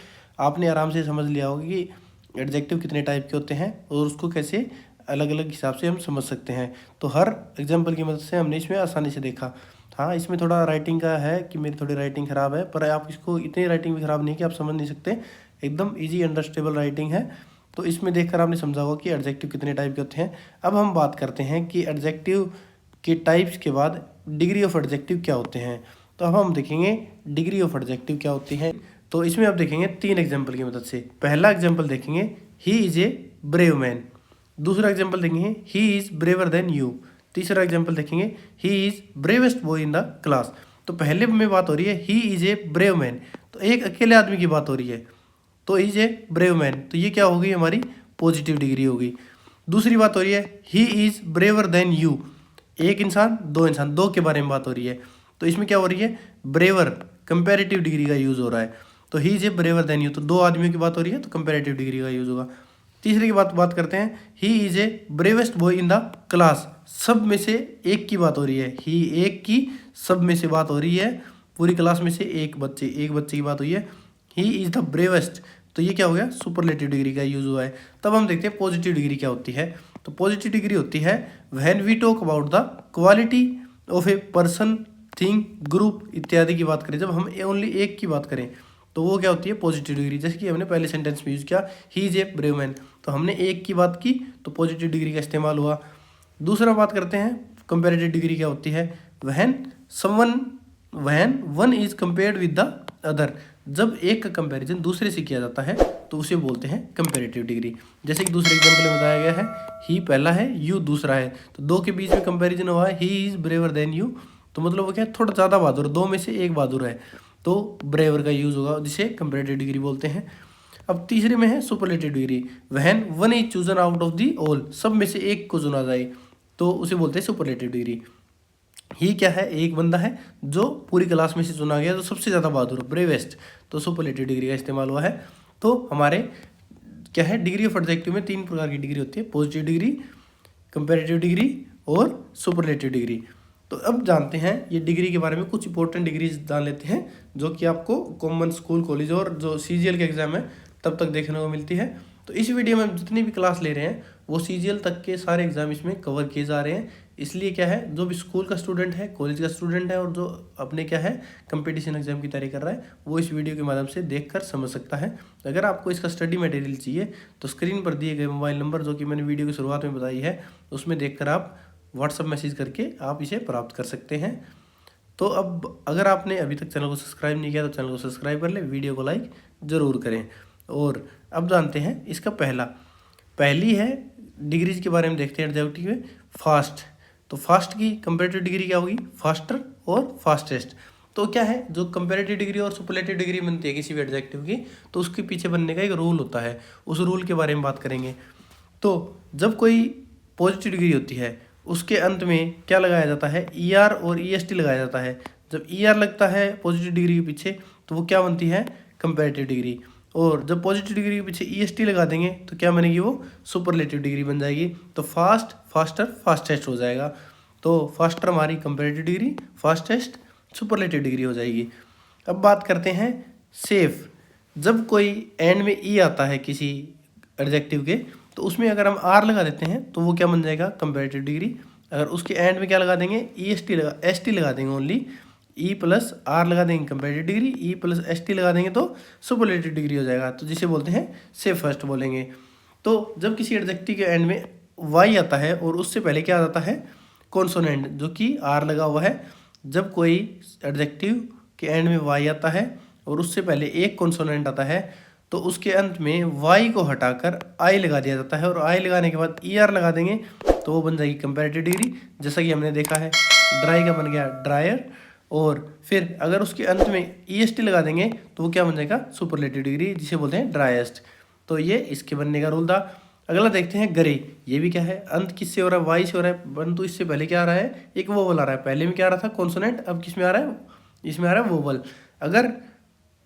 आपने आराम से समझ लिया होगा कि एडजेक्टिव कितने टाइप के होते हैं और उसको कैसे अलग अलग हिसाब से हम समझ सकते हैं। तो हर एग्जाम्पल की मदद से हमने इसमें आसानी से देखा। हाँ, इसमें थोड़ा राइटिंग का है कि मेरी थोड़ी राइटिंग ख़राब है, पर आप इसको इतनी राइटिंग भी ख़राब नहीं कि आप समझ नहीं सकते, एकदम ईजी अंडरस्टेबल राइटिंग है। तो इसमें देखकर आपने समझा होगा कि एडजेक्टिव कितने टाइप के होते हैं। अब हम बात करते हैं कि एडजेक्टिव के टाइप्स के बाद डिग्री ऑफ एडजेक्टिव क्या होते हैं। तो अब हम देखेंगे डिग्री ऑफ एडजेक्टिव क्या होती है। तो इसमें आप देखेंगे 3 एग्जाम्पल की मदद से। पहला एग्जाम्पल देखेंगे he is a brave man. दूसरा एग्जाम्पल देखेंगे he is braver than you. तीसरा एग्जाम्पल देखेंगे he is bravest boy in the class. तो पहले में बात हो रही है he is a brave man, तो एक अकेले आदमी की बात हो रही है, तो इज़ ए ब्रेव मैन, तो ये क्या हो गई हमारी पॉजिटिव डिग्री होगी। दूसरी बात हो रही है he is braver than you, एक इंसान दो इंसान, दो के बारे में बात हो रही है, तो इसमें क्या हो रही है ब्रेवर, कंपैरेटिव डिग्री का यूज़ हो रहा है। तो he is a braver than you, तो दो आदमियों की बात हो रही है तो कंपैरेटिव डिग्री का यूज़ होगा। तीसरे की बात करते हैं he is a bravest boy in the class, सब में से एक की बात हो रही है, ही एक की सब में से बात हो रही है, पूरी क्लास में से एक बच्चे की बात हुई है, ही इज़ द ब्रेवेस्ट, तो ये क्या हो गया सुपरलेटिव डिग्री का यूज़ हुआ है। तब हम देखते हैं पॉजिटिव डिग्री क्या होती है। तो पॉजिटिव डिग्री होती है when we talk about the quality of a person, thing, group इत्यादि की बात करें, जब हम ओनली एक की बात करें तो वो क्या होती है पॉजिटिव डिग्री। जैसे कि हमने पहले सेंटेंस में यूज़ किया he is a brave man, तो हमने एक की बात की तो पॉजिटिव डिग्री का इस्तेमाल हुआ। दूसरा बात करते हैं कंपैरेटिव डिग्री क्या होती है, when one is compared with the other, जब एक का कंपैरिजन दूसरे से किया जाता है तो उसे बोलते हैं कंपैरेटिव डिग्री। जैसे कि दूसरे एग्जाम्पल में बताया गया है, ही पहला है, यू दूसरा है, तो दो के बीच में कंपैरिजन हुआ है, he is braver than you, तो मतलब वो क्या है, थोड़ा ज़्यादा बहादुर, दो में से एक बहादुर है, तो ब्रेवर का यूज़ होगा, जिसे कंपैरेटिव डिग्री बोलते हैं। अब तीसरे में है superlative degree, when one is chosen out of the all, सब में से एक को चुना जाए, तो उसे बोलते हैं सुपरलेटिव डिग्री। ही क्या है, एक बंदा है जो पूरी क्लास में से चुना गया, तो सबसे ज़्यादा बहादुर, ब्रेवेस्ट, तो सुपरलेटिव डिग्री का इस्तेमाल हुआ है। तो हमारे क्या है, डिग्री ऑफ एडजेक्टिव में 3 प्रकार की डिग्री होती है, पॉजिटिव डिग्री, कंपैरेटिव डिग्री और सुपरलेटिव डिग्री। तो अब जानते हैं ये डिग्री के बारे में, कुछ इंपॉर्टेंट डिग्रीज जान लेते हैं जो कि आपको कॉमन स्कूल, कॉलेज और जो सीजीएल के एग्जाम है तब तक देखने को मिलती है। तो इस वीडियो में हम जितनी भी क्लास ले रहे हैं वो सीजीएल तक के सारे एग्जाम इसमें कवर किए जा रहे हैं। इसलिए क्या है, जो भी स्कूल का स्टूडेंट है, कॉलेज का स्टूडेंट है और जो अपने क्या है कंपटीशन एग्जाम की तैयारी कर रहा है, वो इस वीडियो के माध्यम से देखकर समझ सकता है। अगर आपको इसका स्टडी मटेरियल चाहिए तो स्क्रीन पर दिए गए मोबाइल नंबर जो कि मैंने वीडियो की शुरुआत में बताई है, उसमें देखकर आप व्हाट्सअप मैसेज करके आप इसे प्राप्त कर सकते हैं। तो अब अगर आपने अभी तक चैनल को सब्सक्राइब नहीं किया तो चैनल को सब्सक्राइब कर ले, वीडियो को लाइक ज़रूर करें। और अब जानते हैं इसका पहली है डिग्रीज के बारे में देखते हैं एडजेक्टिव में, फास्ट। तो फास्ट की कंपैरेटिव डिग्री क्या होगी, फास्टर और फास्टेस्ट। तो क्या है, जो कंपैरेटिव डिग्री और सुपरलेटिव डिग्री बनती है किसी भी एडजेक्टिव की, तो उसके पीछे बनने का एक रूल होता है, उस रूल के बारे में बात करेंगे। तो जब कोई पॉजिटिव डिग्री होती है उसके अंत में क्या लगाया जाता है, ER और EST लगाया जाता है। जब ER लगता है पॉजिटिव डिग्री के पीछे तो वो क्या बनती है, कंपैरेटिव डिग्री। और जब पॉजिटिव डिग्री के पीछे EST लगा देंगे तो क्या बनेगी, वो सुपरलेटिव डिग्री बन जाएगी। तो फास्ट, फास्टर, फास्टेस्ट हो जाएगा। तो फास्टर हमारी comparative degree, fastest superlative degree हो जाएगी। अब बात करते हैं सेफ। जब कोई एंड में ई आता है किसी एडजेक्टिव के, तो उसमें अगर हम आर लगा देते हैं तो वो क्या बन जाएगा, कंपैरेटिव डिग्री। अगर उसके एंड में क्या लगा देंगे, एसटी लगा देंगे, ओनली ई प्लस आर लगा देंगे comparative degree, E plus ST लगा देंगे तो सुपरलेटिव डिग्री हो जाएगा। तो जिसे बोलते हैं सेफ फर्स्ट बोलेंगे। तो जब किसी एडजेक्टिव के एंड में वाई आता है और उससे पहले क्या आता है, कॉन्सोनेंट, जो कि आर लगा हुआ है। जब कोई एडजेक्टिव के एंड में वाई आता है और उससे पहले एक कॉन्सोनेंट आता है तो उसके अंत में वाई को हटाकर आई लगा दिया जाता है, और आई लगाने के बाद ER लगा देंगे तो वो बन जाएगी कंपैरेटिव डिग्री। जैसा कि हमने देखा है, ड्राई का बन गया ड्रायर, और फिर अगर उसके अंत में EST लगा देंगे तो वो क्या बन जाएगा, सुपरलेटिव डिग्री, जिसे बोलते हैं ड्राइएस्ट। तो ये इसके बनने का रूल था। अगला देखते हैं ग्रे। ये भी क्या है, अंत किससे हो रहा है, वाई से हो रहा है, परंतु इससे पहले क्या आ रहा है, एक वोवल आ रहा है। पहले में क्या आ रहा था, कॉन्सोनेंट, अब किस में आ रहा है, इसमें आ रहा है वोवल। अगर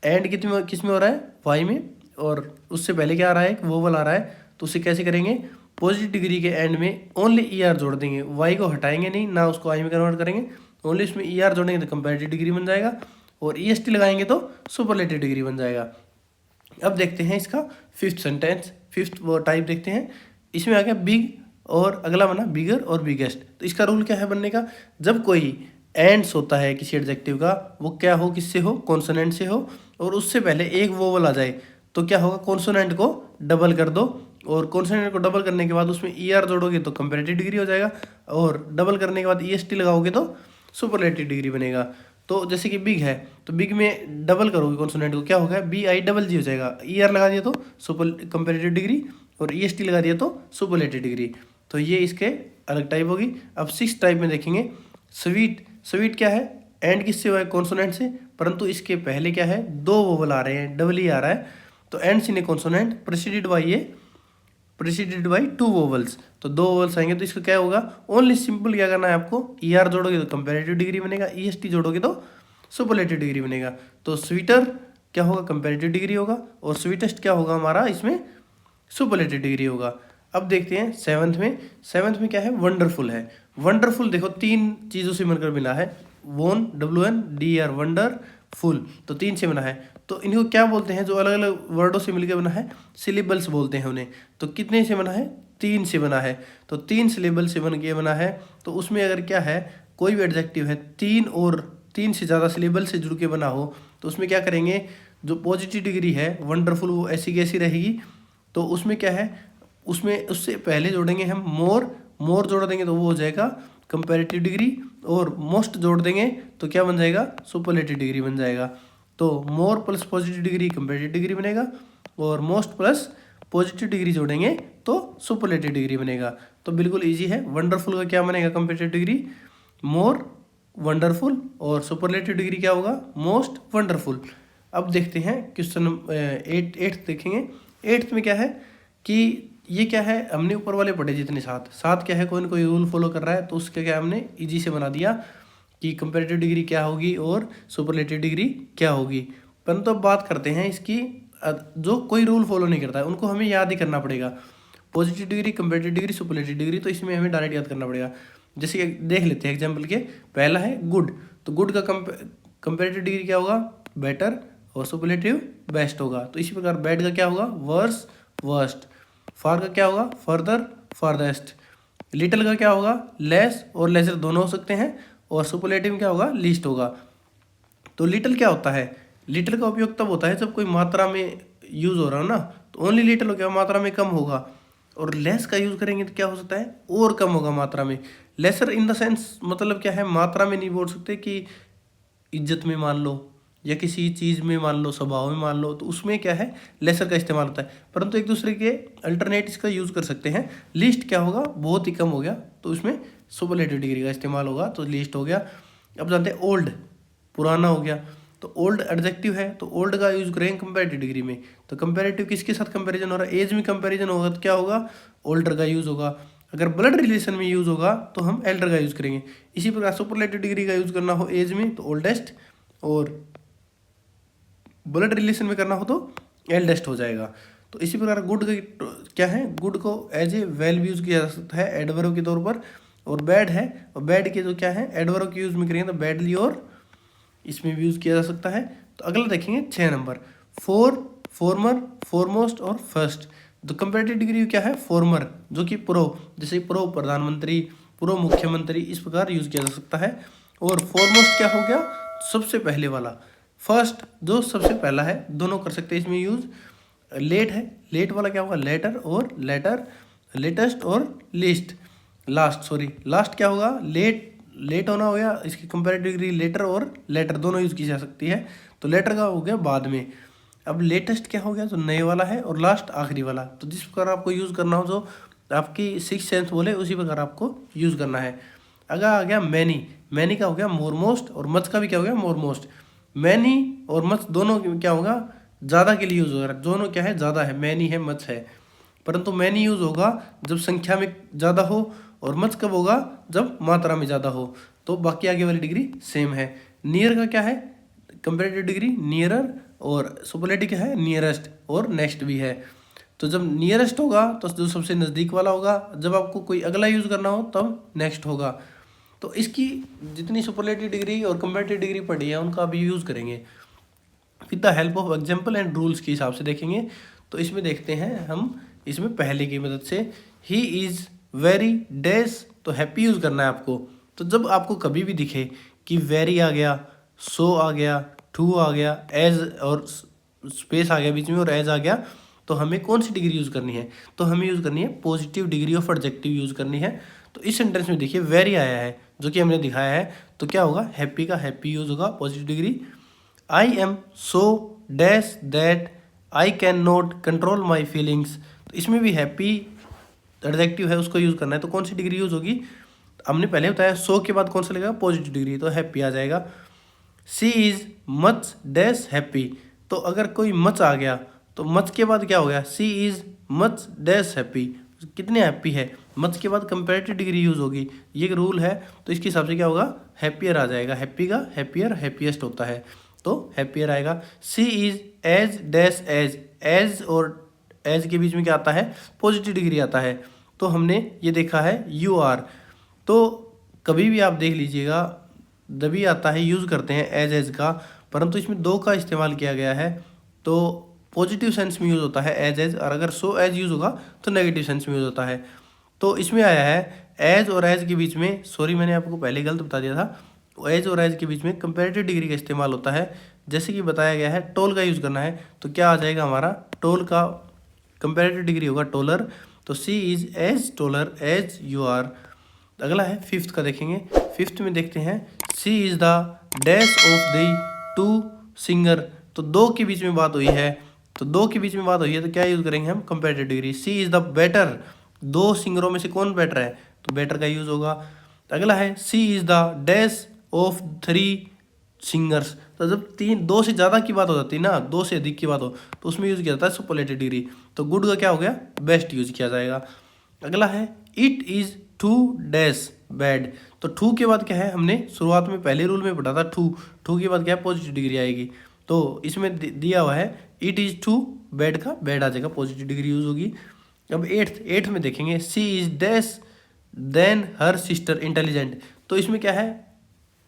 एंड किस में हो रहा है, वाई में, और उससे पहले क्या आ रहा है, एक वोवल आ रहा है, तो उसे कैसे करेंगे, पॉजिटिव डिग्री के एंड में ओनली ER जोड़ देंगे, वाई को हटाएंगे नहीं, ना उसको आई में कन्वर्ट करेंगे, ओनली इसमें ER जोड़ेंगे तो कंपैरेटिव डिग्री बन जाएगा, और EST लगाएंगे तो सुपरलेटिव डिग्री बन जाएगा। अब देखते हैं इसका फिफ्थ सेंटेंस, फिफ्थ वो टाइप देखते हैं। इसमें आ गया बिग, और अगला बना बिगर और बिगेस्ट। तो इसका रूल क्या है बनने का, जब कोई एंड्स होता है किसी एडजेक्टिव का, वो क्या हो, किससे हो, कॉन्सोनेंट से हो, और उससे पहले एक वोवल आ जाए तो क्या होगा, कॉन्सोनेंट को डबल कर दो, और कॉन्सोनेंट को डबल करने के बाद उसमें ER जोड़ोगे तो कंपैरेटिव डिग्री हो जाएगा, और डबल करने के बाद EST लगाओगे तो सुपरलेटिव डिग्री बनेगा। तो जैसे कि बिग है तो बिग में डबल करोगे कॉन्सोनेंट को, क्या होगा, BIGG हो जाएगा, ER लगा दिया तो सुपर कंपैरेटिव डिग्री, और EST लगा दिया तो सुपरलेटिव डिग्री। तो ये इसके अलग टाइप होगी। अब 6th टाइप में देखेंगे स्वीट। स्वीट क्या है, एंड किससे हुआ है, कॉन्सोनेंट से, परंतु इसके पहले क्या है, दो वोवल आ रहे हैं, डबल ई आ रहा है, तो एंड सी ने कॉन्सोनेंट प्रेसिडेड बाई 2 वोवल्स, तो 2 वोवल्स आएंगे तो इसका क्या होगा, ओनली सिंपल क्या करना है आपको, ER जोड़ोगे तो कंपैरेटिव डिग्री बनेगा, EST जोड़ोगे तो सुपरलेटिव डिग्री बनेगा। तो स्वीटर क्या होगा, कंपैरेटिव डिग्री होगा, और स्वीटेस्ट क्या होगा हमारा, इसमें सुपरलेटिव डिग्री होगा। अब देखते हैं 7th में क्या है, वंडरफुल है। वंडरफुल देखो 3 चीज़ों से मिलकर मिला है, WONDER, वंडरफुल, तो 3 से बना है। तो इनको क्या बोलते हैं, जो अलग अलग वर्डों से मिलकर बना है, सिलेबल्स बोलते हैं उन्हें। तो कितने से बना है, 3 से बना है। तो 3 सिलेबल से बना है। तो उसमें अगर क्या है, कोई भी एडजेक्टिव है 3 से ज़्यादा सिलेबल से जुड़ के बना हो, तो उसमें क्या करेंगे, जो पॉजिटिव डिग्री है वंडरफुल वो ऐसी कैसी रहेगी। तो उसमें क्या है, उसमें उससे पहले जोड़ेंगे हम मोर जोड़ देंगे तो वो हो जाएगा कंपैरेटिव डिग्री, और मोस्ट जोड़ देंगे तो क्या बन जाएगा, सुपरलेटिव डिग्री बन जाएगा। तो more plus positive degree comparative degree बनेगा, और मोस्ट प्लस पॉजिटिव डिग्री जोड़ेंगे तो सुपरलेटिव डिग्री बनेगा। तो बिल्कुल इजी है। वंडरफुल का क्या बनेगा कंपैरेटिव डिग्री? मोर वंडरफुल। और सुपरलेटिव डिग्री क्या होगा? Most wonderful. अब देखते हैं क्वेश्चन 8 देखेंगे। 8 में क्या है कि ये क्या है, हमने ऊपर वाले पढ़े जितने सात क्या है, कोई ना कोई रूल फॉलो कर रहा है, तो उसके क्या हमने इजी से बना दिया कि कंपैरेटिव डिग्री क्या होगी और सुपरलेटिव डिग्री क्या होगी। परंतु अब बात करते हैं इसकी, जो कोई रूल फॉलो नहीं करता है उनको हमें याद ही करना पड़ेगा। Positive degree, comparative degree, superlative degree, तो इसमें हमें डायरेक्ट याद करना पड़ेगा। जैसे देख लेते हैं एग्जाम्पल के। पहला है गुड, तो गुड का कंपैरेटिव डिग्री क्या होगा? बेटर। और सुपरलेटिव बेस्ट होगा। तो इसी प्रकार बैड का क्या होगा? Verse, worst. फार का क्या होगा? Further, farthest. लिटिल का क्या होगा? लेस और लेसर दोनों हो सकते हैं। और सुपरलेटिव क्या होगा? लीस्ट होगा। तो लिटिल क्या होता है? लिटिल का उपयोग तब होता है जब कोई मात्रा में यूज हो रहा हो ना, तो ओनली लिटिल हो गया, मात्रा में कम होगा। और लेस का यूज करेंगे तो क्या हो सकता है? और कम होगा मात्रा में। लेसर इन द सेंस मतलब क्या है? मात्रा में नहीं बोल सकते कि इज्जत में मान लो या किसी चीज़ में मान लो, स्वभाव में मान लो, तो उसमें क्या है? लेसर का इस्तेमाल होता है। परंतु एक दूसरे के अल्टरनेटिव्स का यूज़ कर सकते हैं। लीस्ट क्या होगा? बहुत ही कम हो गया, तो उसमें सुपरलेटिव डिग्री का इस्तेमाल होगा, तो लीस्ट हो गया। अब जानते हैं ओल्ड, पुराना हो गया। तो ओल्ड एडजेक्टिव है, तो ओल्ड का यूज करेंगे कंपैरेटिव डिग्री में। तो कंपैरेटिव किसके साथ कंपैरिजन हो रहा है? एज में कंपैरिजन होगा तो क्या होगा? ओल्डर का यूज होगा। अगर ब्लड रिलेशन में यूज होगा तो हम एल्डर का यूज करेंगे। इसी प्रकार सुपरलेटिव डिग्री का यूज करना हो एज में तो ओल्डेस्ट, और ब्लड रिलेशन में करना हो तो एल्डेस्ट हो जाएगा। तो इसी प्रकार गुड क्या है? गुड को एज ए वेल भी यूज किया जा सकता है एडवर्ब के तौर पर। और बैड है, और बैड के जो क्या है? एडवर्ब के यूज में करेंगे तो बैडली और इसमें भी यूज किया जा सकता है। तो अगला देखेंगे 6 नंबर, फॉर, फॉर्मर, फॉरमोस्ट और फर्स्ट। तो कंपैरेटिव डिग्री क्या है? फॉर्मर, जो कि प्रो, जैसे प्रो प्रधानमंत्री, प्रो मुख्यमंत्री, इस प्रकार यूज किया जा सकता है। और फॉरमोस्ट क्या हो गया? सबसे पहले वाला। फर्स्ट जो सबसे पहला है, दोनों कर सकते हैं इसमें यूज। लेट है, लेट वाला क्या होगा? लेटर और लेटर, लेटेस्ट और लिस्ट, लास्ट, सॉरी लास्ट क्या होगा? लेट, लेट होना हो गया। इसकी कंपैरेटिव डिग्री लेटर और लेटर दोनों यूज की जा सकती है। तो लेटर का हो गया बाद में। अब लेटेस्ट क्या हो गया? जो नए वाला है, और लास्ट आखिरी वाला। तो जिस प्रकार आपको यूज करना हो, जो आपकी सिक्स सेंस बोले उसी प्रकार आपको यूज करना है। अगर आ गया मैनी, मैनी का हो गया मोरमोस्ट, और मच का भी क्या हो गया? मोरमोस्ट। मैनी और मच दोनों क्या होगा? ज़्यादा के लिए यूज होगा। दोनों क्या है? ज़्यादा है, मैनी है, मच है। परंतु मैनी यूज होगा जब संख्या में ज़्यादा हो, और मच कब होगा? जब मात्रा में ज़्यादा हो। तो बाकी आगे वाली डिग्री सेम है। नियर का क्या है? कंपैरेटिव डिग्री नियरर, और सुपरलेटिव क्या है? नियरेस्ट और नेक्स्ट भी है। तो जब नियरेस्ट होगा तो जो सबसे नज़दीक वाला होगा, जब आपको कोई अगला यूज़ करना हो तब नेक्स्ट होगा। तो इसकी जितनी सुपरलेटिव डिग्री और कंपैरेटिव डिग्री पढ़ी है उनका अभी यूज़ करेंगे with the help of example and rules के हिसाब से देखेंगे। तो इसमें देखते हैं हम, इसमें पहले की मदद से ही इज़ वेरी डैश, तो हैप्पी यूज़ करना है आपको। तो जब आपको कभी भी दिखे कि वेरी आ गया, सो आ गया, टू आ गया, एज और स्पेस आ गया बीच में, और एज आ गया, तो हमें कौन सी डिग्री यूज़ करनी है? तो हमें यूज़ करनी है positive degree of adjective use करनी है। तो इस सेंटेंस में देखिए वेरी आया है, जो कि हमने दिखाया है, तो क्या होगा? हैप्पी का हैप्पी यूज़ होगा, positive degree. I am so dash that I can not control my feelings, तो इसमें भी हैप्पी एडजेक्टिव है, उसको यूज़ करना है। तो कौन सी डिग्री यूज़ होगी? हमने पहले बताया सो के बाद कौन सा लगेगा? पॉजिटिव डिग्री, तो हैप्पी आ जाएगा। सी इज़ मच डैश हैप्पी, तो अगर कोई मच आ गया तो मच के बाद क्या हो गया? सी इज़ मच डैश हैप्पी, कितने हैप्पी है। मच के बाद कंपैरेटिव डिग्री यूज़ होगी, ये एक रूल है। तो इसके हिसाब से क्या होगा? हैप्पियर आ जाएगा। हैप्पी का हैप्पियर हैप्पीएस्ट होता है, तो हैप्पियर आएगा। She is as dash as, as और एज के बीच में क्या आता है? पॉजिटिव डिग्री आता है। तो हमने ये देखा है यू आर, तो कभी भी आप देख लीजिएगा जभी आता है यूज़ करते हैं एज का, परंतु इसमें दो का इस्तेमाल किया गया है, तो पॉजिटिव सेंस में यूज़ होता है एज, और अगर सो एज यूज़ होगा तो नेगेटिव सेंस में यूज़ होता है। तो इसमें आया है एज और एज के बीच में, सॉरी मैंने आपको पहले गलत बता दिया था, एज और एज के बीच में कंपैरेटिव डिग्री का इस्तेमाल होता है। जैसे कि बताया गया है टोल का यूज़ करना है, तो क्या आ जाएगा हमारा? टोल का कंपैरेटिव डिग्री होगा टोलर, तो she is as taller as you are. अगला है फिफ्थ का देखेंगे। फिफ्थ में देखते हैं she is the dash of the two singer, तो दो के बीच में बात हुई है, तो दो के बीच में बात हुई है तो क्या यूज करेंगे हम, comparative degree. She is the better, दो सिंगरों में से कौन बेटर है, तो बेटर का यूज होगा। अगला है she is the dash of 3 singers. तो जब तीन, दो से ज़्यादा की बात हो जाती है ना, दो से अधिक की बात हो, तो उसमें यूज किया जाता है सुपरलेटिव डिग्री। तो गुड का क्या हो गया, बेस्ट यूज किया जाएगा। अगला है it is too dash bad. तो टू के बाद क्या है, हमने शुरुआत में पहले रूल में पढ़ा था टू के बाद क्या है, पॉजिटिव डिग्री आएगी। तो इसमें दिया हुआ है इट इज टू बैड का बैड आ जाएगा, पॉजिटिव डिग्री यूज होगी। अब एट्थ में देखेंगे she is dash than her sister intelligent. तो इसमें क्या है,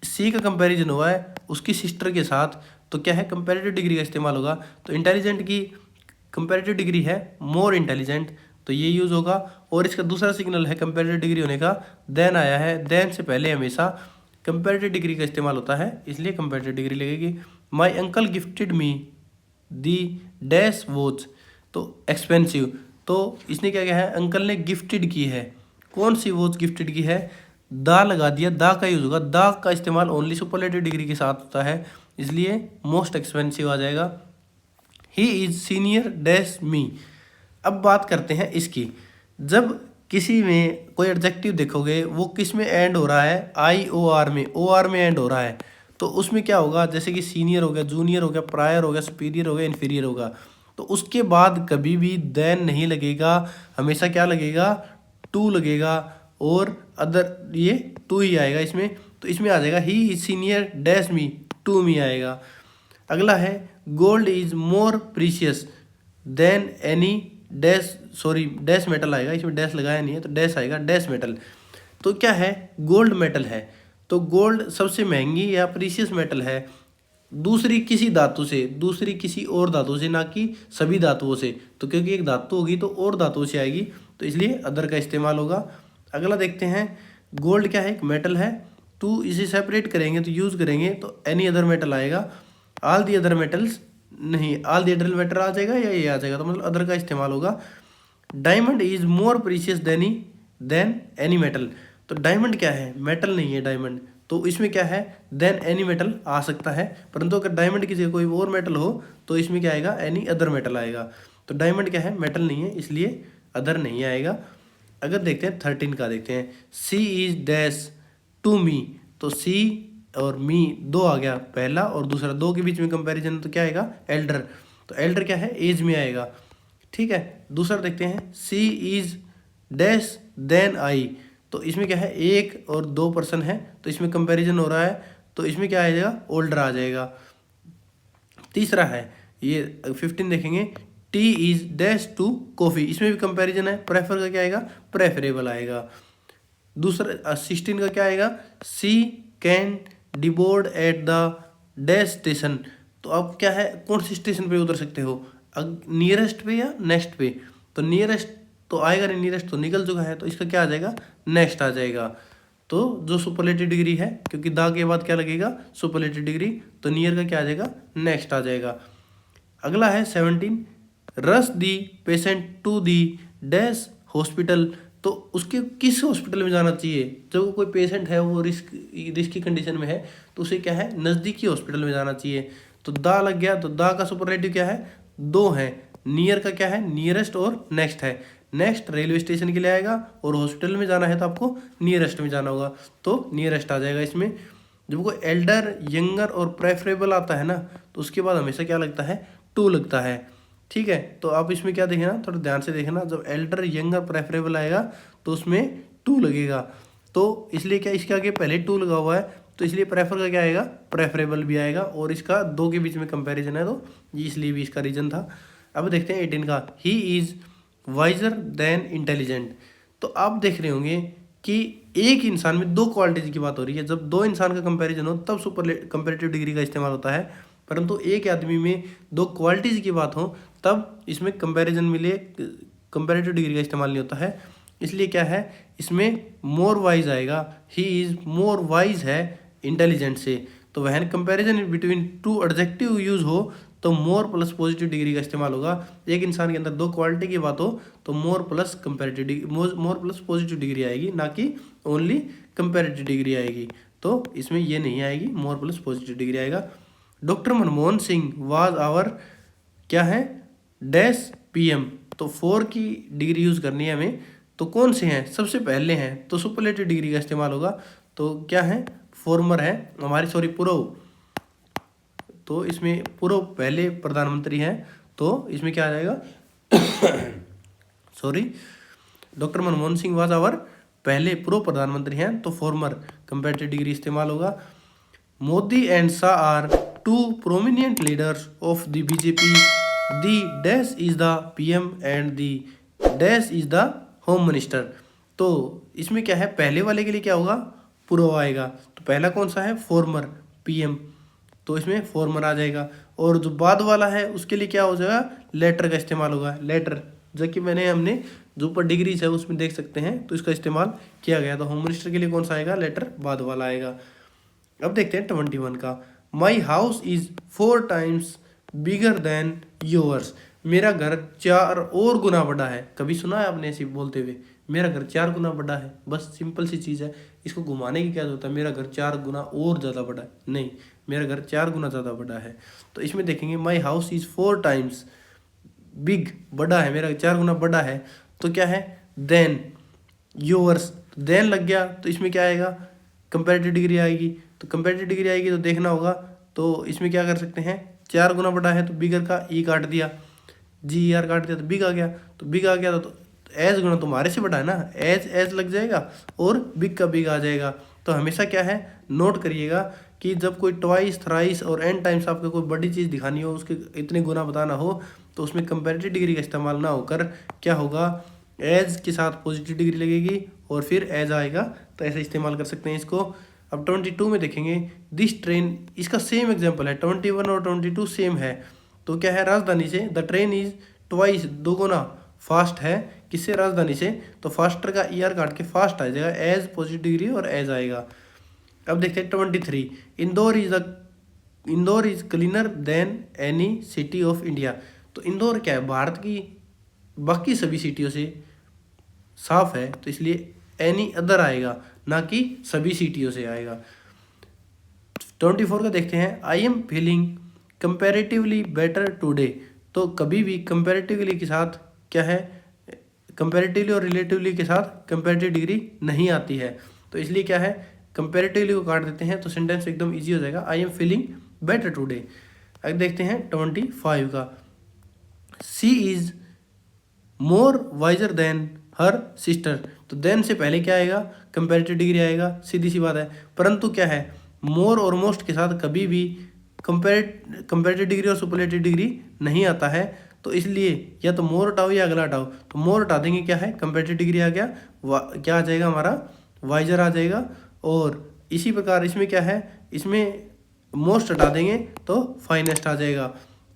सी का कंपैरिजन हुआ है उसकी सिस्टर के साथ, तो क्या है, कंपैरेटिव डिग्री का इस्तेमाल होगा। तो इंटेलिजेंट की कंपैरेटिव डिग्री है मोर इंटेलिजेंट, तो ये यूज होगा। और इसका दूसरा सिग्नल है कंपैरेटिव डिग्री होने का, देन आया है, देन से पहले हमेशा कंपैरेटिव डिग्री का इस्तेमाल होता है, इसलिए कंपैरेटिव डिग्री लगेगी। My uncle gifted me the dash watch, तो एक्सपेंसिव। तो इसने क्या किया है, अंकल ने गिफ्टेड की है, कौन सी वॉच गिफ्टेड की है, दा लगा दिया, दा का यूज होगा। दा का इस्तेमाल ओनली सुपरलेटिव डिग्री के साथ होता है, इसलिए मोस्ट एक्सपेंसिव आ जाएगा। ही इज सीनियर डैश मी। अब बात करते हैं इसकी, जब किसी में कोई एडजेक्टिव देखोगे वो किस में एंड हो रहा है, आई ओ आर में, ओ आर में एंड हो रहा है, तो उसमें क्या होगा, जैसे कि सीनियर हो गया, जूनियर हो गया, प्रायर हो गया, सुपीरियर हो गया, इन्फीरियर होगा, तो उसके बाद कभी भी देन नहीं लगेगा, हमेशा क्या लगेगा, टू लगेगा, और अदर ये टू ही आएगा इसमें। तो इसमें आ जाएगा he is senior dash me, to me आएगा। अगला है gold is more precious than any dash, sorry dash metal आएगा, इसमें डैश लगाया नहीं है तो डैश आएगा, डैश मेटल। तो क्या है, गोल्ड मेटल है, तो गोल्ड सबसे महंगी या प्रीशियस मेटल है दूसरी किसी धातु से, दूसरी किसी और धातु से, ना कि सभी धातुओं से। तो क्योंकि एक धातु होगी तो और धातुओं से आएगी, तो इसलिए अदर का इस्तेमाल होगा। अगला देखते हैं, गोल्ड क्या है, एक मेटल है, टू इसे सेपरेट करेंगे तो यूज करेंगे तो एनी अदर मेटल आएगा, ऑल दी अदर मेटल्स नहीं, ऑल दी अदर मेटल आ जाएगा या ये आ जाएगा, तो मतलब अदर का इस्तेमाल होगा। Diamond is more precious than any metal. तो डायमंड क्या है, मेटल नहीं है डायमंड, तो इसमें क्या है, देन एनी मेटल आ सकता है, परंतु अगर डायमंड की जगह कोई और मेटल हो तो इसमें क्या आएगा, एनी अदर मेटल आएगा। तो डायमंड क्या है, मेटल नहीं है, इसलिए अदर नहीं आएगा। अगर देखते हैं 13 का, देखते हैं सी इज डैश टू मी। तो सी और मी दो आ गया, पहला और दूसरा, दो के बीच में कंपैरिजन, तो क्या आएगा, एल्डर। तो एल्डर क्या है, एज में आएगा, ठीक है। दूसरा देखते हैं सी इज डैश देन आई। तो इसमें क्या है, एक और दो पर्सन है, तो इसमें कंपैरिजन हो रहा है, तो इसमें क्या आ जाएगा, ओल्डर आ जाएगा। तीसरा है ये 15 देखेंगे, tea is dash to coffee, इसमें भी कंपैरिजन है, प्रेफर का क्या आएगा, प्रेफरेबल आएगा। दूसरा 16 का क्या आएगा, she can deboard at the dash station. तो अब क्या है, कौन सी स्टेशन पे उतर सकते हो, नियरेस्ट पे या नेक्स्ट पे। तो नियरेस्ट तो आएगा नहीं, नियरेस्ट तो निकल चुका है, तो इसका क्या आ जाएगा, नेक्स्ट आ जाएगा। तो जो सुपरलेटिव डिग्री है, क्योंकि दा के बाद क्या लगेगा, सुपरलेटिव डिग्री, तो नियर का क्या आ जाएगा, नेक्स्ट आ जाएगा। अगला है 17, rush the patient to the dash hospital. तो उसके किस हॉस्पिटल में जाना चाहिए, जब कोई पेशेंट है वो रिस्क की कंडीशन में है, तो उसे क्या है, नज़दीकी हॉस्पिटल में जाना चाहिए। तो दा लग गया, तो दा का सुपरलेटिव क्या है, दो है, नियर का क्या है, नियरेस्ट और नेक्स्ट है। नेक्स्ट रेलवे स्टेशन के लिए आएगा, और हॉस्पिटल में जाना है तो आपको नियरेस्ट में जाना होगा, तो नियरेस्ट आ जाएगा इसमें। जब कोई एल्डर, यंगर और प्रेफरेबल आता है ना, तो उसके बाद हमेशा क्या लगता है, टू लगता है, ठीक है। तो आप इसमें क्या देखना, थोड़ा ध्यान से देखना, जब एल्डर, यंगर, प्रेफरेबल आएगा तो उसमें टू लगेगा, तो इसलिए क्या, इसके आगे पहले टू लगा हुआ है, तो इसलिए प्रेफर का क्या आएगा, प्रेफरेबल भी आएगा, और इसका दो के बीच में कंपैरिजन है, तो इसलिए भी इसका रीजन था। अब देखते हैं 18 का, he is visor then intelligent. तो आप देख रहे होंगे कि एक इंसान में दो क्वालिटीज की बात हो रही है, जब दो इंसान का कंपैरिजन हो तब सुपर कंपैरेटिव डिग्री का इस्तेमाल होता है, परंतु एक आदमी में दो क्वालिटीज की बात हो तब इसमें कंपैरिजन मिले, कंपैरेटिव डिग्री का इस्तेमाल नहीं होता है। इसलिए क्या है, इसमें मोर वाइज आएगा, ही इज मोर वाइज है इंटेलिजेंट से। तो वह comparison between two adjective use हो तो मोर प्लस पॉजिटिव डिग्री का इस्तेमाल होगा। एक इंसान के अंदर दो क्वालिटी की बात हो तो मोर प्लस कंपैरेटिव डिग्री, मोर प्लस पॉजिटिव डिग्री आएगी, ना कि ओनली कंपैरेटिव डिग्री आएगी। तो इसमें ये नहीं आएगी, मोर प्लस पॉजिटिव डिग्री आएगा। Doctor Manmohan Singh was our क्या है, डैश PM, तो फॉर की डिग्री यूज़ करनी है हमें। तो कौन से हैं, सबसे पहले हैं तो सुपरलेटिव डिग्री का इस्तेमाल होगा। तो क्या है, फॉर्मर है हमारी, सॉरी पूर्व, तो इसमें पूर्व पहले प्रधानमंत्री हैं, तो इसमें क्या आ जाएगा sorry, doctor Manmohan Singh was our पहले पूर्व प्रधानमंत्री हैं, तो फॉर्मर कंपैरेटिव डिग्री इस्तेमाल होगा। Modi and Shah are two prominent leaders of the BJP, the dash is the PM and the dash is the home minister. तो इसमें क्या है, पहले वाले के लिए क्या होगा, पूर्व आएगा, तो पहला कौन सा है, फॉर्मर PM, तो इसमें फॉर्मर आ जाएगा। और जो बाद वाला है उसके लिए क्या हो जाएगा, लेटर का इस्तेमाल होगा, लेटर, जो कि हमने जो ऊपर डिग्रीज है उसमें देख सकते हैं, तो इसका इस्तेमाल किया गया। तो होम मिनिस्टर के लिए कौन सा आएगा, लेटर बाद वाला आएगा। अब देखते हैं 21 का, my house is 4 times bigger than yours, मेरा घर 4 और गुना बड़ा है। कभी सुना है आपने ऐसे बोलते हुए, मेरा घर 4 गुना बड़ा है? बस सिंपल सी चीज़ है, इसको घुमाने की क्या जरूरत है, मेरा घर 4 गुना और ज़्यादा बड़ा है, नहीं, मेरा घर 4 गुना ज़्यादा बड़ा है। तो इसमें देखेंगे my house is 4 times big, बड़ा है, मेरा 4 गुना बड़ा है, तो क्या है, देन योर्स, देन लग गया, तो इसमें क्या आएगा, कंपैरेटिव डिग्री आएगी। तो कंपैरेटिव डिग्री आएगी तो देखना होगा, तो इसमें क्या कर सकते हैं, 4 गुना बड़ा है तो बिगर का ई काट दिया, GER काट दिया, तो बिग आ गया, तो बिग आ गया तो एज गुना तुम्हारे से बड़ा है ना, एज लग जाएगा और बिग का बिग आ जाएगा। तो हमेशा क्या है, नोट करिएगा कि जब कोई ट्वाइस, थ्राइस और n टाइम्स आपको कोई बड़ी चीज़ दिखानी हो, उसके इतने गुना बताना हो, तो उसमें कंपैरेटिव डिग्री का इस्तेमाल ना होकर क्या होगा, एज के साथ पॉजिटिव डिग्री लगेगी और फिर एज आएगा, तो ऐसे इस्तेमाल कर सकते हैं इसको। अब 22 में देखेंगे, दिस ट्रेन, इसका सेम एग्जाम्पल है, 21 और 22 सेम है। तो क्या है, राजधानी से, the train is twice, 2 Guna fast है, किससे, राजधानी से, तो फास्टर का ER काट के फास्ट आ जाएगा, एज पॉजिटिव डिग्री और एज आएगा। अब देखते हैं 23, Indore is cleaner then any city of India. तो इंदौर क्या है, भारत की बाकी सभी सिटियों से साफ है, तो इसलिए एनी अदर आएगा, ना कि सभी सिटियों से आएगा। 24 का देखते हैं, आई am feeling comparatively better today. तो कभी भी कंपैरेटिवली के साथ क्या है, कंपैरेटिवली और रिलेटिवली के साथ कंपैरेटिव डिग्री नहीं आती है, तो इसलिए क्या है, कंपैरेटिवली को काट देते हैं, तो सेंटेंस एकदम इजी हो जाएगा, I am feeling better today. अब देखते हैं 25 का, she is more wiser than her sister. तो देन से पहले क्या आएगा, कंपैरेटिव डिग्री आएगा, सीधी सी बात है। परंतु क्या है, मोर और मोस्ट के साथ कभी भी कंपैरेटिव डिग्री और सुपरलेटिव डिग्री नहीं आता है, तो इसलिए या तो मोर हटाओ या अगला हटाओ। तो मोर हटा देंगे, क्या है, कंपैरेटिव डिग्री आ गया, क्या आ जाएगा हमारा, वाइजर आ जाएगा। और इसी प्रकार इसमें क्या है, इसमें मोस्ट हटा देंगे तो फाइनेस्ट आ जाएगा।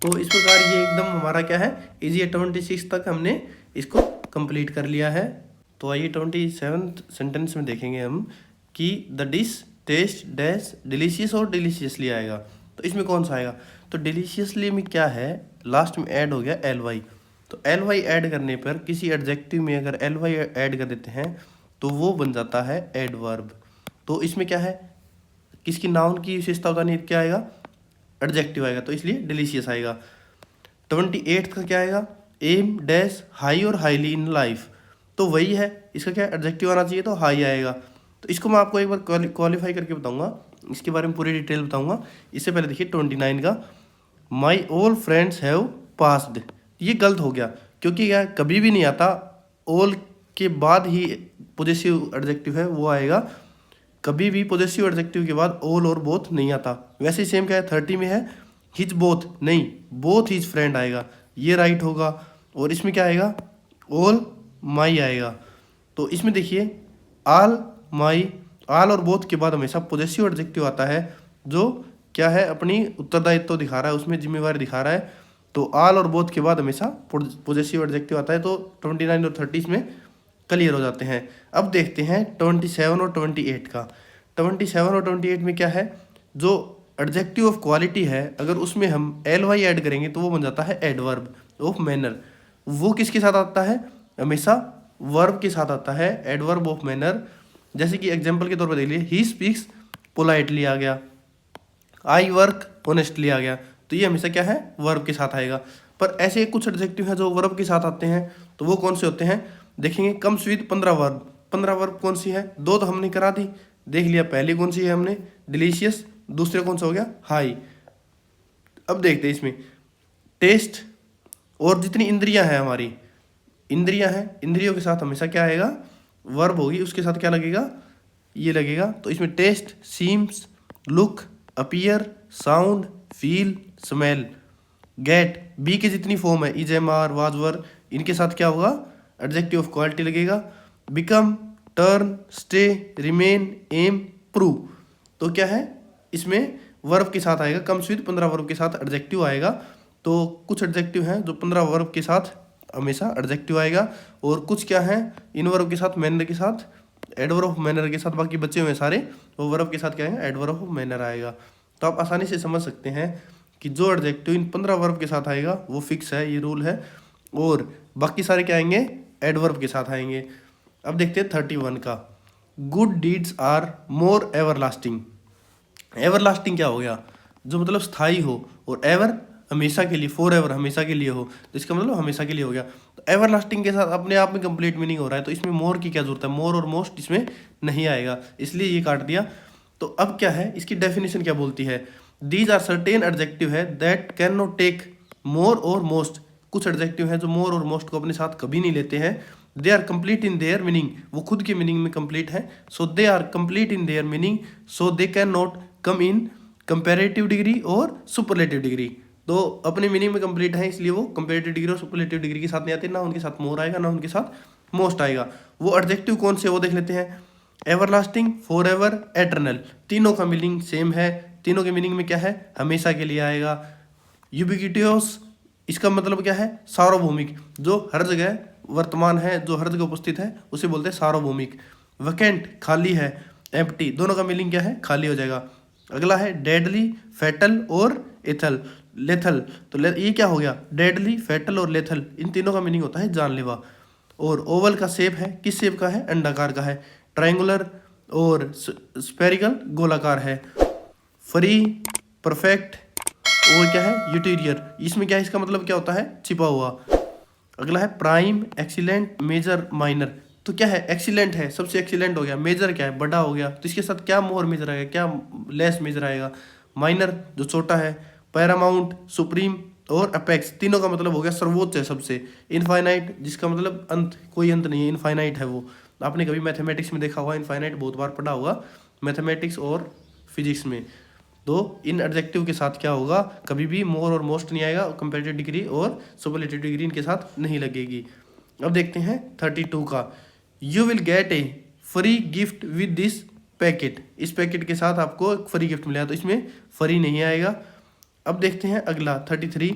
तो इस प्रकार ये एकदम हमारा क्या है, इजी है। 26 तक हमने इसको कंप्लीट कर लिया है। तो आइए 27 सेंटेंस में देखेंगे हम कि the dish taste dash delicious और डिलीशियसली आएगा। तो इसमें कौन सा आएगा, तो डिलीशियसली में क्या है, लास्ट में ऐड हो गया ly। तो ly ऐड करने पर किसी एडजेक्टिव में अगर ly ऐड कर देते हैं तो वो बन जाता है एडवर्ब। तो इसमें क्या है, किसकी, नाउन की विशेषता का नहीं, क्या आएगा, एडजेक्टिव आएगा, तो इसलिए डिलीशियस आएगा। 28 का क्या आएगा, एम डैश हाई और हाईली इन लाइफ। तो वही है, इसका क्या एडजेक्टिव आना चाहिए, तो हाई आएगा। तो इसको मैं आपको एक बार क्वालिफाई करके बताऊंगा, इसके बारे में पूरी डिटेल बताऊंगा। इससे पहले देखिए 29 का, my all friends have passed. ये गलत हो गया, क्योंकि क्या कभी भी नहीं आता, ऑल के बाद ही पॉजेसिव एडजेक्टिव है वो आएगा, कभी भी पॉजेसिव एडजेक्टिव के बाद ऑल और बोथ नहीं आता। वैसे ही सेम क्या है, 30 में है, हिज बोथ, नहीं, बोथ हिज फ्रेंड आएगा, ये राइट होगा। और इसमें क्या आएगा, ऑल माई आएगा। तो इसमें देखिए आल माई, आल और बोथ के बाद हमेशा पॉजेसिव एडजेक्टिव आता है, जो क्या है, अपनी उत्तरदायित्व दिखा रहा है, उसमें जिम्मेवारी दिखा रहा है। तो आल और बोथ के बाद हमेशा पॉजेसिव एडजेक्टिव आता है। तो 29 और 30 में क्लियर हो जाते हैं। अब देखते हैं 27 और 28 का। 27 और 28 में क्या है, जो एडजेक्टिव ऑफ क्वालिटी है, अगर उसमें हम ly ऐड करेंगे तो वो बन जाता है एडवर्ब ऑफ मैनर। वो किसके साथ आता है, हमेशा वर्ब के साथ आता है, एडवर्ब ऑफ मैनर। जैसे कि एग्जांपल के तौर पर देख लीजिए, ही स्पीक्स पोलाइटली आ गया, आई वर्क ऑनेस्टली आ गया, तो ये हमेशा क्या है, वर्ब के साथ आएगा। पर ऐसे कुछ एडजेक्टिव हैं जो वर्ब के साथ आते हैं, तो वो कौन से होते हैं देखेंगे। Comes with 15 verb. 15 वर्ब कौन सी है, 2 तो हमने करा दी, देख लिया। पहली कौन सी है हमने, डिलीशियस। दूसरे कौन सा हो गया, हाई। अब देखते हैं इसमें टेस्ट, और जितनी इंद्रियां हैं हमारी, इंद्रियां हैं, इंद्रियों के साथ हमेशा क्या आएगा, वर्ब होगी, उसके साथ क्या लगेगा, ये लगेगा। तो इसमें taste, seems, look, appear, sound, feel, smell, get, be की जितनी फॉर्म है, is, am, are, was, were, इनके साथ क्या होगा, एडजेक्टिव ऑफ क्वालिटी लगेगा। Become, turn, stay, remain, am, prove, तो क्या है इसमें वर्ब के साथ आएगा। कम्स विद 15 वर्ब के साथ एडजेक्टिव आएगा। तो कुछ एडजेक्टिव हैं जो 15 वर्ब के साथ हमेशा एडजेक्टिव आएगा, और कुछ क्या है इन वर्ब के साथ, मैनर के साथ, एडवर्ब ऑफ मैनर के साथ, बाकी बचे हुए सारे वो वर्ब के साथ क्या आएगा, एडवर्ब ऑफ मैनर आएगा। तो आप आसानी से समझ सकते हैं कि जो एडजेक्टिव इन 15 वर्ब के साथ आएगा वो फिक्स है, ये रूल है, और बाकी सारे क्या आएंगे, एडवर्ब के साथ आएंगे। अब देखते हैं 31 का, good deeds are more everlasting. Everlasting क्या हो गया, जो मतलब स्थायी हो, और एवर हमेशा के लिए, फॉर एवर हमेशा के लिए हो, तो इसका मतलब हमेशा के लिए हो गया। तो एवरलास्टिंग के साथ अपने आप में कंप्लीट मीनिंग हो रहा है, तो इसमें मोर की क्या जरूरत है, मोर और मोस्ट इसमें नहीं आएगा, इसलिए ये काट दिया। तो अब क्या है, इसकी डेफिनेशन क्या बोलती है, दीज आर सर्टेन एडजेक्टिव है that can not take more और मोस्ट। कुछ एडजेक्टिव हैं जो मोर और मोस्ट को अपने साथ कभी नहीं लेते हैं। They are complete in their meaning, वो खुद के मीनिंग में कंप्लीट है। So they are complete in their meaning, so they can not come in comparative degree और सुपरलेटिव डिग्री। तो अपने मीनिंग में कंप्लीट है, इसलिए वो कंपेरेटिव डिग्री और सुपरलेटिव डिग्री के साथ नहीं आते, ना उनके साथ मोर आएगा ना उनके साथ मोस्ट आएगा। वो एडजेक्टिव कौन से वो देख लेते हैं। एवरलास्टिंग, फॉर एवर, एटर्नल, तीनों का मीनिंग सेम है। तीनों के मीनिंग में क्या है, हमेशा के लिए आएगा। यूबिक्विटियस, इसका मतलब क्या है, सार्वभौमिक, जो हर जगह वर्तमान है, जो हर जगह उपस्थित है, उसे बोलते हैं सार्वभौमिक। वैकेंट, खाली है। एम्प्टी, दोनों का मीनिंग क्या है, खाली हो जाएगा। अगला है डेडली, फैटल और एथल, लेथल। तो ये क्या हो गया, डेडली, फैटल और लेथल, इन तीनों का मीनिंग होता है जानलेवा। और ओवल का शेप है, किस शेप का है, अंडाकार का है। ट्रायंगुलर और स्फेरिकल, गोलाकार है। फ्री, परफेक्ट, और क्या है, यूटीरियर, इसमें क्या है, इसका मतलब क्या होता है, छिपा हुआ। अगला है प्राइम, एक्सीलेंट, मेजर, माइनर। तो क्या है, एक्सीलेंट है, सबसे एक्सीलेंट हो गया। मेजर क्या है, बड़ा हो गया, तो इसके साथ क्या मोर मेजर आएगा, क्या लेस मेजर आएगा। माइनर जो छोटा है। पैरामाउंट, सुप्रीम और अपेक्स, तीनों का मतलब हो गया सर्वोच्च है, सबसे। इनफाइनाइट, जिसका मतलब अंत, कोई अंत नहीं है, इनफाइनाइट है वो। आपने कभी मैथमेटिक्स में देखा होगा, इनफाइनाइट बहुत बार पढ़ा होगा मैथमेटिक्स और फिजिक्स में। तो इन एडजेक्टिव के साथ क्या होगा, कभी भी मोर और मोस्ट नहीं आएगा, कंपेरेटिव डिग्री और सुपरलेटिव डिग्री इनके साथ नहीं लगेगी। अब देखते हैं 32 का, you will get A free gift with this packet. इस पैकेट के साथ आपको एक फ्री गिफ्ट मिला है, तो इसमें फ्री नहीं आएगा। अब देखते हैं अगला 33,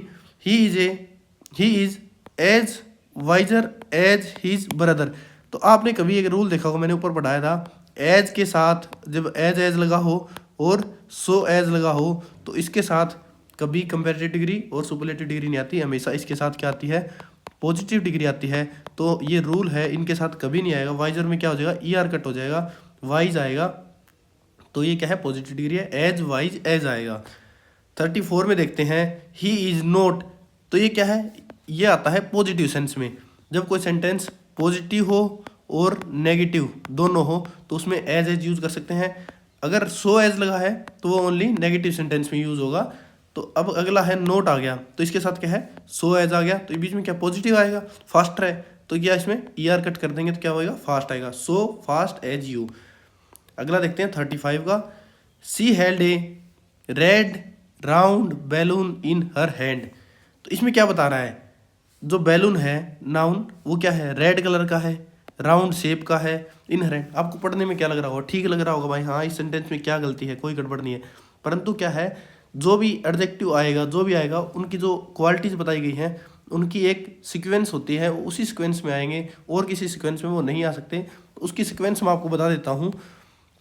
he is as wiser as his brother. तो आपने कभी एक रूल देखा होगा, मैंने ऊपर पढ़ाया था, एज के साथ जब एज लगा हो और सो एज लगा हो, तो इसके साथ कभी कंपेरेटिव डिग्री और सुपरलेटिव डिग्री नहीं आती, हमेशा इसके साथ क्या आती है, पॉजिटिव डिग्री आती है। तो ये रूल है, इनके साथ कभी नहीं आएगा। वाइजर में क्या हो जाएगा, ई आर कट हो जाएगा, वाइज आएगा, तो ये क्या है, पॉजिटिव डिग्री है, एज वाइज एज आएगा। 34 में देखते हैं, ही इज नॉट। तो ये क्या है, ये आता है पॉजिटिव सेंस में। जब कोई सेंटेंस पॉजिटिव हो और नेगेटिव दोनों हो, तो उसमें एज यूज कर सकते हैं। अगर सो एज लगा है तो वो ओनली नेगेटिव सेंटेंस में यूज होगा। तो अब अगला है नोट आ गया, तो इसके साथ क्या है, सो एज आ गया, तो बीच में क्या पॉजिटिव आएगा, फास्टर है, तो क्या इसमें ई आर कट कर देंगे तो क्या होगा, फास्ट आएगा, सो फास्ट एज यू। अगला देखते हैं 35 का, she held a red round balloon in her hand. तो इसमें क्या बता रहा है, जो बैलून है नाउन, वो क्या है, रेड कलर का है, राउंड शेप का है, इन हर हैंड। आपको पढ़ने में क्या लग रहा होगा, ठीक लग रहा होगा भाई, हाँ इस सेंटेंस में क्या गलती है, कोई गड़बड़ नहीं है। परंतु क्या है, जो भी एडजेक्टिव आएगा, जो भी आएगा, उनकी जो क्वालिटीज बताई गई हैं, उनकी एक सीक्वेंस होती है, उसी सीक्वेंस में आएंगे, और किसी सीक्वेंस में वो नहीं आ सकते। उसकी सीक्वेंस मैं आपको बता देता हूँ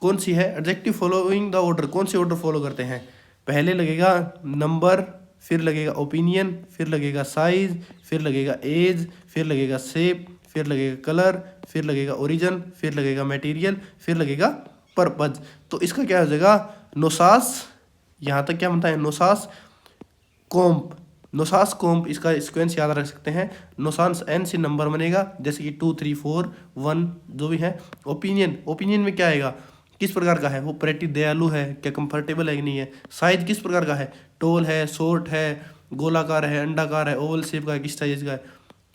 कौन सी है। एडजेक्टिव फॉलोइंग द ऑर्डर, कौन से ऑर्डर फॉलो करते हैं, पहले लगेगा नंबर, फिर लगेगा ओपिनियन, फिर लगेगा साइज, फिर लगेगा एज, फिर लगेगा शेप, फिर लगेगा कलर, फिर लगेगा ओरिजिन, फिर लगेगा मटेरियल, फिर लगेगा पर्पज। तो इसका क्या हो जाएगा, नोसास, यहाँ तक क्या बनता है, नोसास, कॉम्प, नोसास कोम्प, इसका सिक्वेंस याद रख सकते हैं। नोसांस एन से नंबर बनेगा, जैसे कि 2 3 4 1 जो भी है। ओपिनियन, ओपिनियन में क्या आएगा, किस प्रकार का है वो, प्रेटी दयालु है, क्या कंफर्टेबल है कि नहीं है। साइज किस प्रकार का है, टोल है, शॉर्ट है, गोलाकार है, अंडाकार है, ओवल शेप का है, किस साइज का है।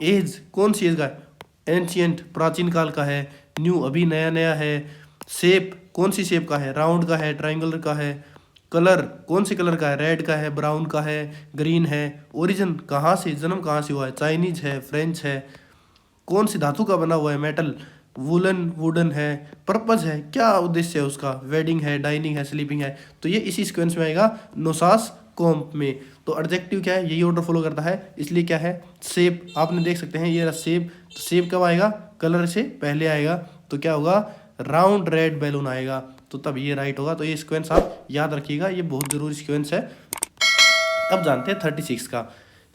एज, कौन सी एज का है, एंशियंट प्राचीन काल का है, न्यू अभी नया नया है। शेप, कौन सी शेप का है, राउंड का है, ट्राइंगुलर का है। कलर, कौन से कलर का है, रेड का है, ब्राउन का है, ग्रीन है। ओरिजिन, कहाँ से, जन्म कहाँ से हुआ है, चाइनीज है, फ्रेंच है। कौन सी धातु का बना हुआ है, मेटल, वुलन, वुडन है। पर्पज है, क्या उद्देश्य है उसका, वेडिंग है, डाइनिंग है, स्लीपिंग है। तो ये इसी सीक्वेंस में आएगा नोसास कॉम्प में। तो एडजेक्टिव क्या है, यही ऑर्डर फॉलो करता है, इसलिए क्या है, शेप, आपने देख सकते हैं ये शेप। तो शेप कब आएगा, कलर से पहले आएगा, तो क्या होगा, राउंड रेड बैलून आएगा, तो तब ये राइट होगा। तो ये सीक्वेंस आप याद रखिएगा, ये बहुत जरूरी सीक्वेंस है। अब जानते हैं 36 का।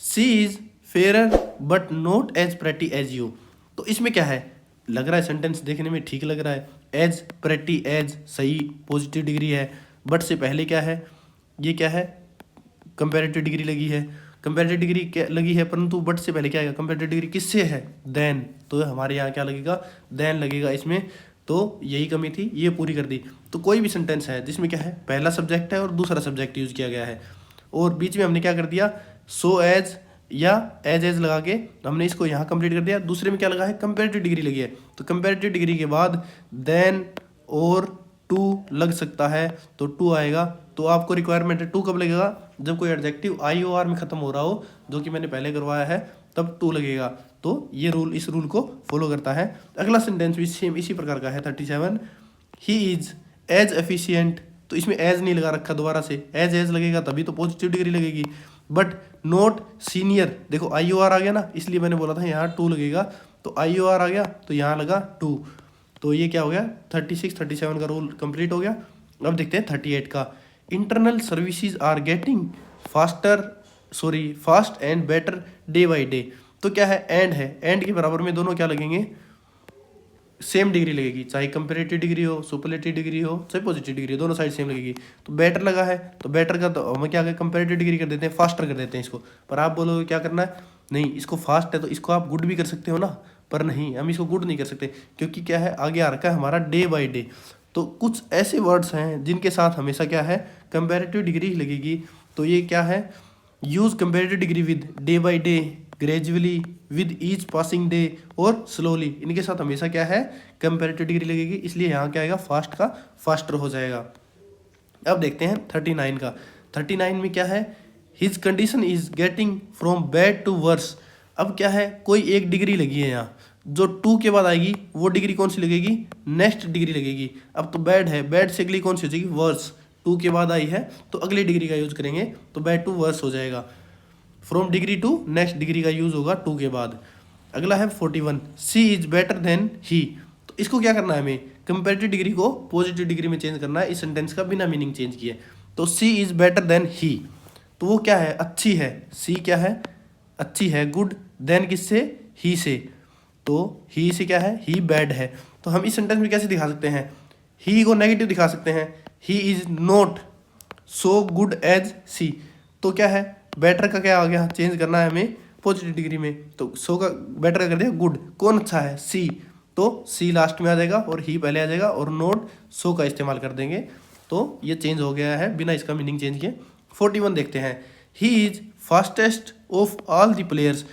She is fair but not as pretty as you. तो इसमें क्या है, लग रहा है सेंटेंस देखने में ठीक लग रहा है, एज प्रेटी एज सही पॉजिटिव डिग्री है, बट से पहले क्या है, ये क्या है, कंपेरेटिव डिग्री लगी है। कंपेरेटिव डिग्री क्या लगी है, परंतु बट से पहले क्या आएगा, कंपेरेटिव डिग्री किससे है, देन। तो हमारे यहाँ क्या लगेगा, देन लगेगा इसमें। तो यही कमी थी, ये पूरी कर दी। तो कोई भी सेंटेंस है जिसमें क्या है, पहला सब्जेक्ट है और दूसरा सब्जेक्ट यूज किया गया है, और बीच में हमने क्या कर दिया, सो एज या एज लगा के हमने इसको यहाँ कंप्लीट कर दिया। दूसरे में क्या लगा है, कंपेरेटिव डिग्री लगी है, तो कंपेरेटिव डिग्री के बाद देन और टू लग सकता है, तो टू आएगा। तो आपको रिक्वायरमेंट है टू कब लगेगा, जब कोई एडजेक्टिव IOR में खत्म हो रहा हो, जो कि मैंने पहले करवाया है, तब टू लगेगा। तो ये रूल, इस रूल को फॉलो करता है। अगला सेंटेंस भी सेम इसी प्रकार का है 37, ही इज एज एफिशिएंट। तो इसमें एज नहीं लगा रखा, दोबारा से एज लगेगा तभी तो पॉजिटिव डिग्री लगेगी। बट नॉट सीनियर, देखो IOR आ गया ना, इसलिए मैंने बोला था यहाँ टू लगेगा, तो IOR आ गया तो यहाँ लगा टू। तो ये क्या हो गया, 36 37 का रूल कंप्लीट हो गया। अब देखते हैं 38 का। Internal services are getting fast and better day by day. तो क्या है, एंड के बराबर में दोनों क्या लगेंगे, सेम डिग्री लगेगी, चाहे कंपेरेटिव डिग्री हो, सुपरलेटिव डिग्री हो, चाहे पॉजिटिव डिग्री हो, दोनों साइड सेम लगेगी। तो बेटर लगा है, तो बेटर का तो हम क्या करें, कंपेरेटिव डिग्री कर देते हैं, फास्टर कर देते हैं इसको। पर आप बोलोगे क्या करना है, नहीं इसको फास्ट है तो इसको आप गुड भी कर सकते हो ना, पर नहीं, हम इसको गुड नहीं कर सकते, क्योंकि क्या है, आगे आ रखा है हमारा डे बाई डे। तो कुछ ऐसे वर्ड्स हैं जिनके साथ हमेशा क्या है, कंपेरेटिव डिग्री ही लगेगी। तो ये क्या है, use comparative degree with day by day, gradually, with each passing day और स्लोली। इनके साथ हमेशा क्या है, कंपेरेटिव डिग्री लगेगी, इसलिए यहाँ क्या आएगा, फास्ट का फास्टर हो जाएगा। अब देखते हैं 39 का। 39 में क्या है, his condition is getting from bad to worse. अब क्या है, कोई एक डिग्री लगी है यहाँ, जो टू के बाद आएगी वो डिग्री कौन सी लगेगी, नेक्स्ट डिग्री लगेगी। अब तो बैड है, बैड से अगली कौन सी हो जाएगी, वर्स। टू के बाद आई है तो अगली डिग्री का यूज करेंगे, तो बैड टू वर्स हो जाएगा। From degree to next degree का यूज होगा टू के बाद। अगला है 41, she is better than he. तो इसको क्या करना है, हमें कंपेरेटिव डिग्री को पॉजिटिव डिग्री में चेंज करना है, इस सेंटेंस का बिना मीनिंग चेंज किए। तो सी इज बेटर देन ही, तो वो क्या है, अच्छी है। सी क्या है, अच्छी है। गुड, देन किससे, ही से। तो ही से क्या है, ही बैड है। तो हम इस सेंटेंस में कैसे दिखा सकते हैं, ही को नेगेटिव दिखा सकते हैं, he is not so good as she. तो क्या है, बेटर का क्या आ गया, चेंज करना है हमें पॉजिटिव डिग्री में, तो सो का बेटर का कर दिया गुड। कौन अच्छा है, सी, तो सी लास्ट में आ जाएगा और ही पहले आ जाएगा, और नॉट सो का इस्तेमाल कर देंगे। तो ये चेंज हो गया है बिना इसका मीनिंग चेंज किए। 41 देखते हैं, he is fastest of all the players.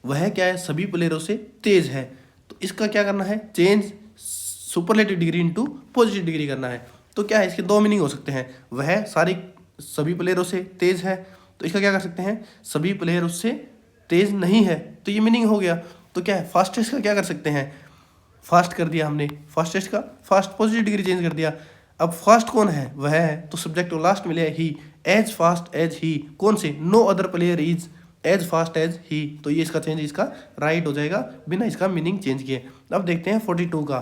वह क्या है, सभी प्लेयरों से तेज है। तो इसका क्या करना है, change superlative degree into positive degree करना है। तो क्या है, इसके दो मीनिंग हो सकते हैं, वह सभी प्लेयरों से तेज है, तो इसका क्या कर सकते हैं, सभी प्लेयर उससे तेज नहीं है, तो ये मीनिंग हो गया। तो क्या है, फास्टेस्ट का क्या कर सकते हैं, फास्ट कर दिया हमने, फास्टेस्ट का फास्ट पॉजिटिव डिग्री चेंज कर दिया। अब फास्ट कौन है, वह है, तो सब्जेक्ट को लास्ट में लिया he, as fast as he. कौन से, no other player is as fast as he. तो ये इसका चेंज इसका राइट हो जाएगा बिना इसका मीनिंग चेंज किए। अब देखते हैं 42 का,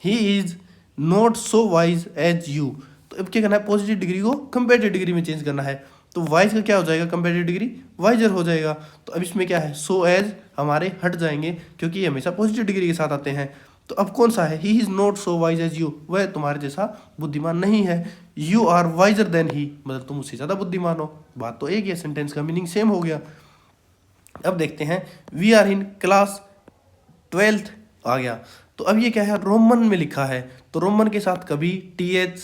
he is not so wise as you. तो अब क्या करना है, पॉजिटिव डिग्री को कंपेरेटिव डिग्री में चेंज करना है। तो वाइज का क्या हो जाएगा, कंपेरेटिव डिग्री वाइजर हो जाएगा। तो अब इसमें क्या है, सो एज हमारे हट जाएंगे, क्योंकि ये हमेशा पॉजिटिव डिग्री के साथ आते हैं। तो अब कौन सा है, he is not so wise as you, वह तुम्हारे जैसा बुद्धिमान नहीं है। You are wiser than he, मतलब तुम उससे ज़्यादा बुद्धिमान हो। बात तो एक ही है, सेंटेंस का मीनिंग सेम हो गया। अब देखते हैं we are in class 12th आ गया। तो अब ये क्या है, रोमन में लिखा है, तो रोमन के साथ कभी टीएच,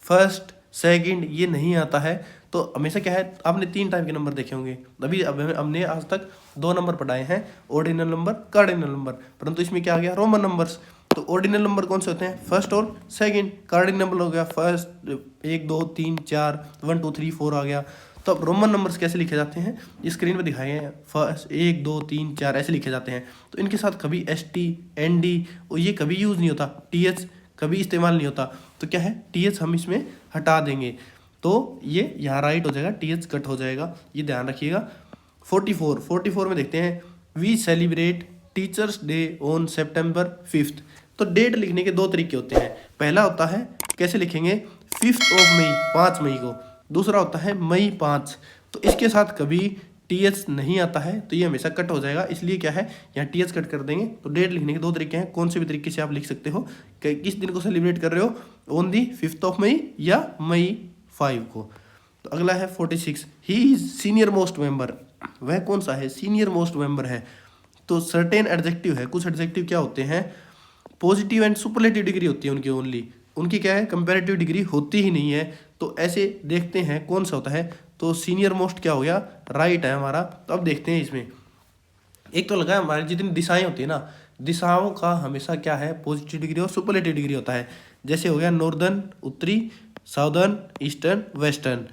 फर्स्ट, सेकंड ये नहीं आता है। तो हमेशा क्या है, आपने 3 टाइप के नंबर देखे होंगे। अभी अब हमने आज तक 2 नंबर पढ़ाए हैं, ऑर्डिनल नंबर, कार्डिनल नंबर, परंतु इसमें क्या आ गया, रोमन नंबर्स। तो ऑर्डिनल नंबर कौन से होते हैं, फर्स्ट और सेकंड। कार्डिनल नंबर हो गया फर्स्ट, 1 2 3 4, 1 2 3 4 आ गया। तो अब रोमन नंबर्स कैसे लिखे जाते हैं, स्क्रीन पर दिखाए हैं, फर्स्ट 1 2 3 4 ऐसे लिखे जाते हैं। तो इनके साथ कभी ST, ND और ये कभी यूज़ नहीं होता, TH कभी इस्तेमाल नहीं होता। तो क्या है, TH हम इसमें हटा देंगे, तो ये यहाँ राइट हो जाएगा, TH कट हो जाएगा, ये ध्यान रखिएगा। 44 में देखते हैं, we celebrate teachers day on September 5th। तो डेट लिखने के 2 तरीके होते हैं। पहला होता है कैसे लिखेंगे, 5th of May, 5 मई को। दूसरा होता है मई 5। तो इसके साथ कभी TH नहीं आता है, तो ये हमेशा कट हो जाएगा, इसलिए क्या है यहाँ TH कट कर देंगे। तो डेट लिखने के 2 तरीके हैं, कौन से भी तरीके से आप लिख सकते हो कि किस दिन को सेलिब्रेट कर रहे हो, on the 5th of May या मई 5 को। तो अगला है 46, ही इज सीनियर मोस्ट मेंबर। वह कौन सा है, सीनियर मोस्ट मेंबर है। तो सर्टेन एडजेक्टिव है, कुछ एडजेक्टिव क्या होते हैं, पॉजिटिव एंड सुपरलेटिव डिग्री होती है उनकी ओनली, उनकी क्या है कंपैरेटिव डिग्री होती ही नहीं है। तो ऐसे देखते हैं कौन सा होता है। तो सीनियर मोस्ट क्या हो गया, राइट है हमारा। तो अब देखते हैं इसमें, एक तो लगा हमारी जितनी दिशाएं होती है ना, दिशाओं का हमेशा क्या है, पॉजिटिव डिग्री और सुपरलेटिव डिग्री होता है। जैसे हो गया नॉर्दर्न, उत्तरी, साउदर्न, ईस्टर्न, वेस्टर्न।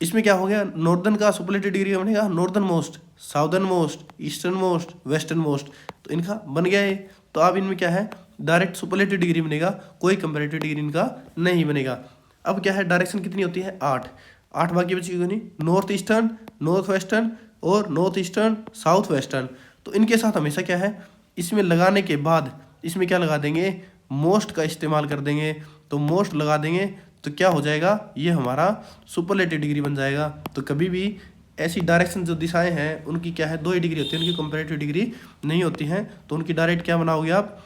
इसमें क्या हो गया, नॉर्दर्न का सुपरलेटिव डिग्री बनेगा northern most, southern most, eastern most, western most. तो इनका बन गया है। तो अब इनमें क्या है, डायरेक्ट सुपरलेटिव डिग्री बनेगा, कोई कंपैरेटिव डिग्री इनका नहीं बनेगा। अब क्या है, डायरेक्शन कितनी होती है, 8 बाकी बची नहीं, नॉर्थ ईस्टर्न, नॉर्थ वेस्टर्न और नॉर्थ ईस्टर्न, साउथ वेस्टर्न। तो इनके साथ हमेशा क्या है, इसमें लगाने के बाद इसमें क्या लगा देंगे, मोस्ट का इस्तेमाल कर देंगे। तो मोस्ट लगा देंगे तो क्या हो जाएगा, ये हमारा सुपरलेटिव डिग्री बन जाएगा। तो कभी भी ऐसी डायरेक्शन जो दिशाएं हैं उनकी क्या है, 2 ही डिग्री होती है, उनकी कंपैरेटिव डिग्री नहीं होती हैं। तो उनकी डायरेक्ट क्या बनाओगे आप,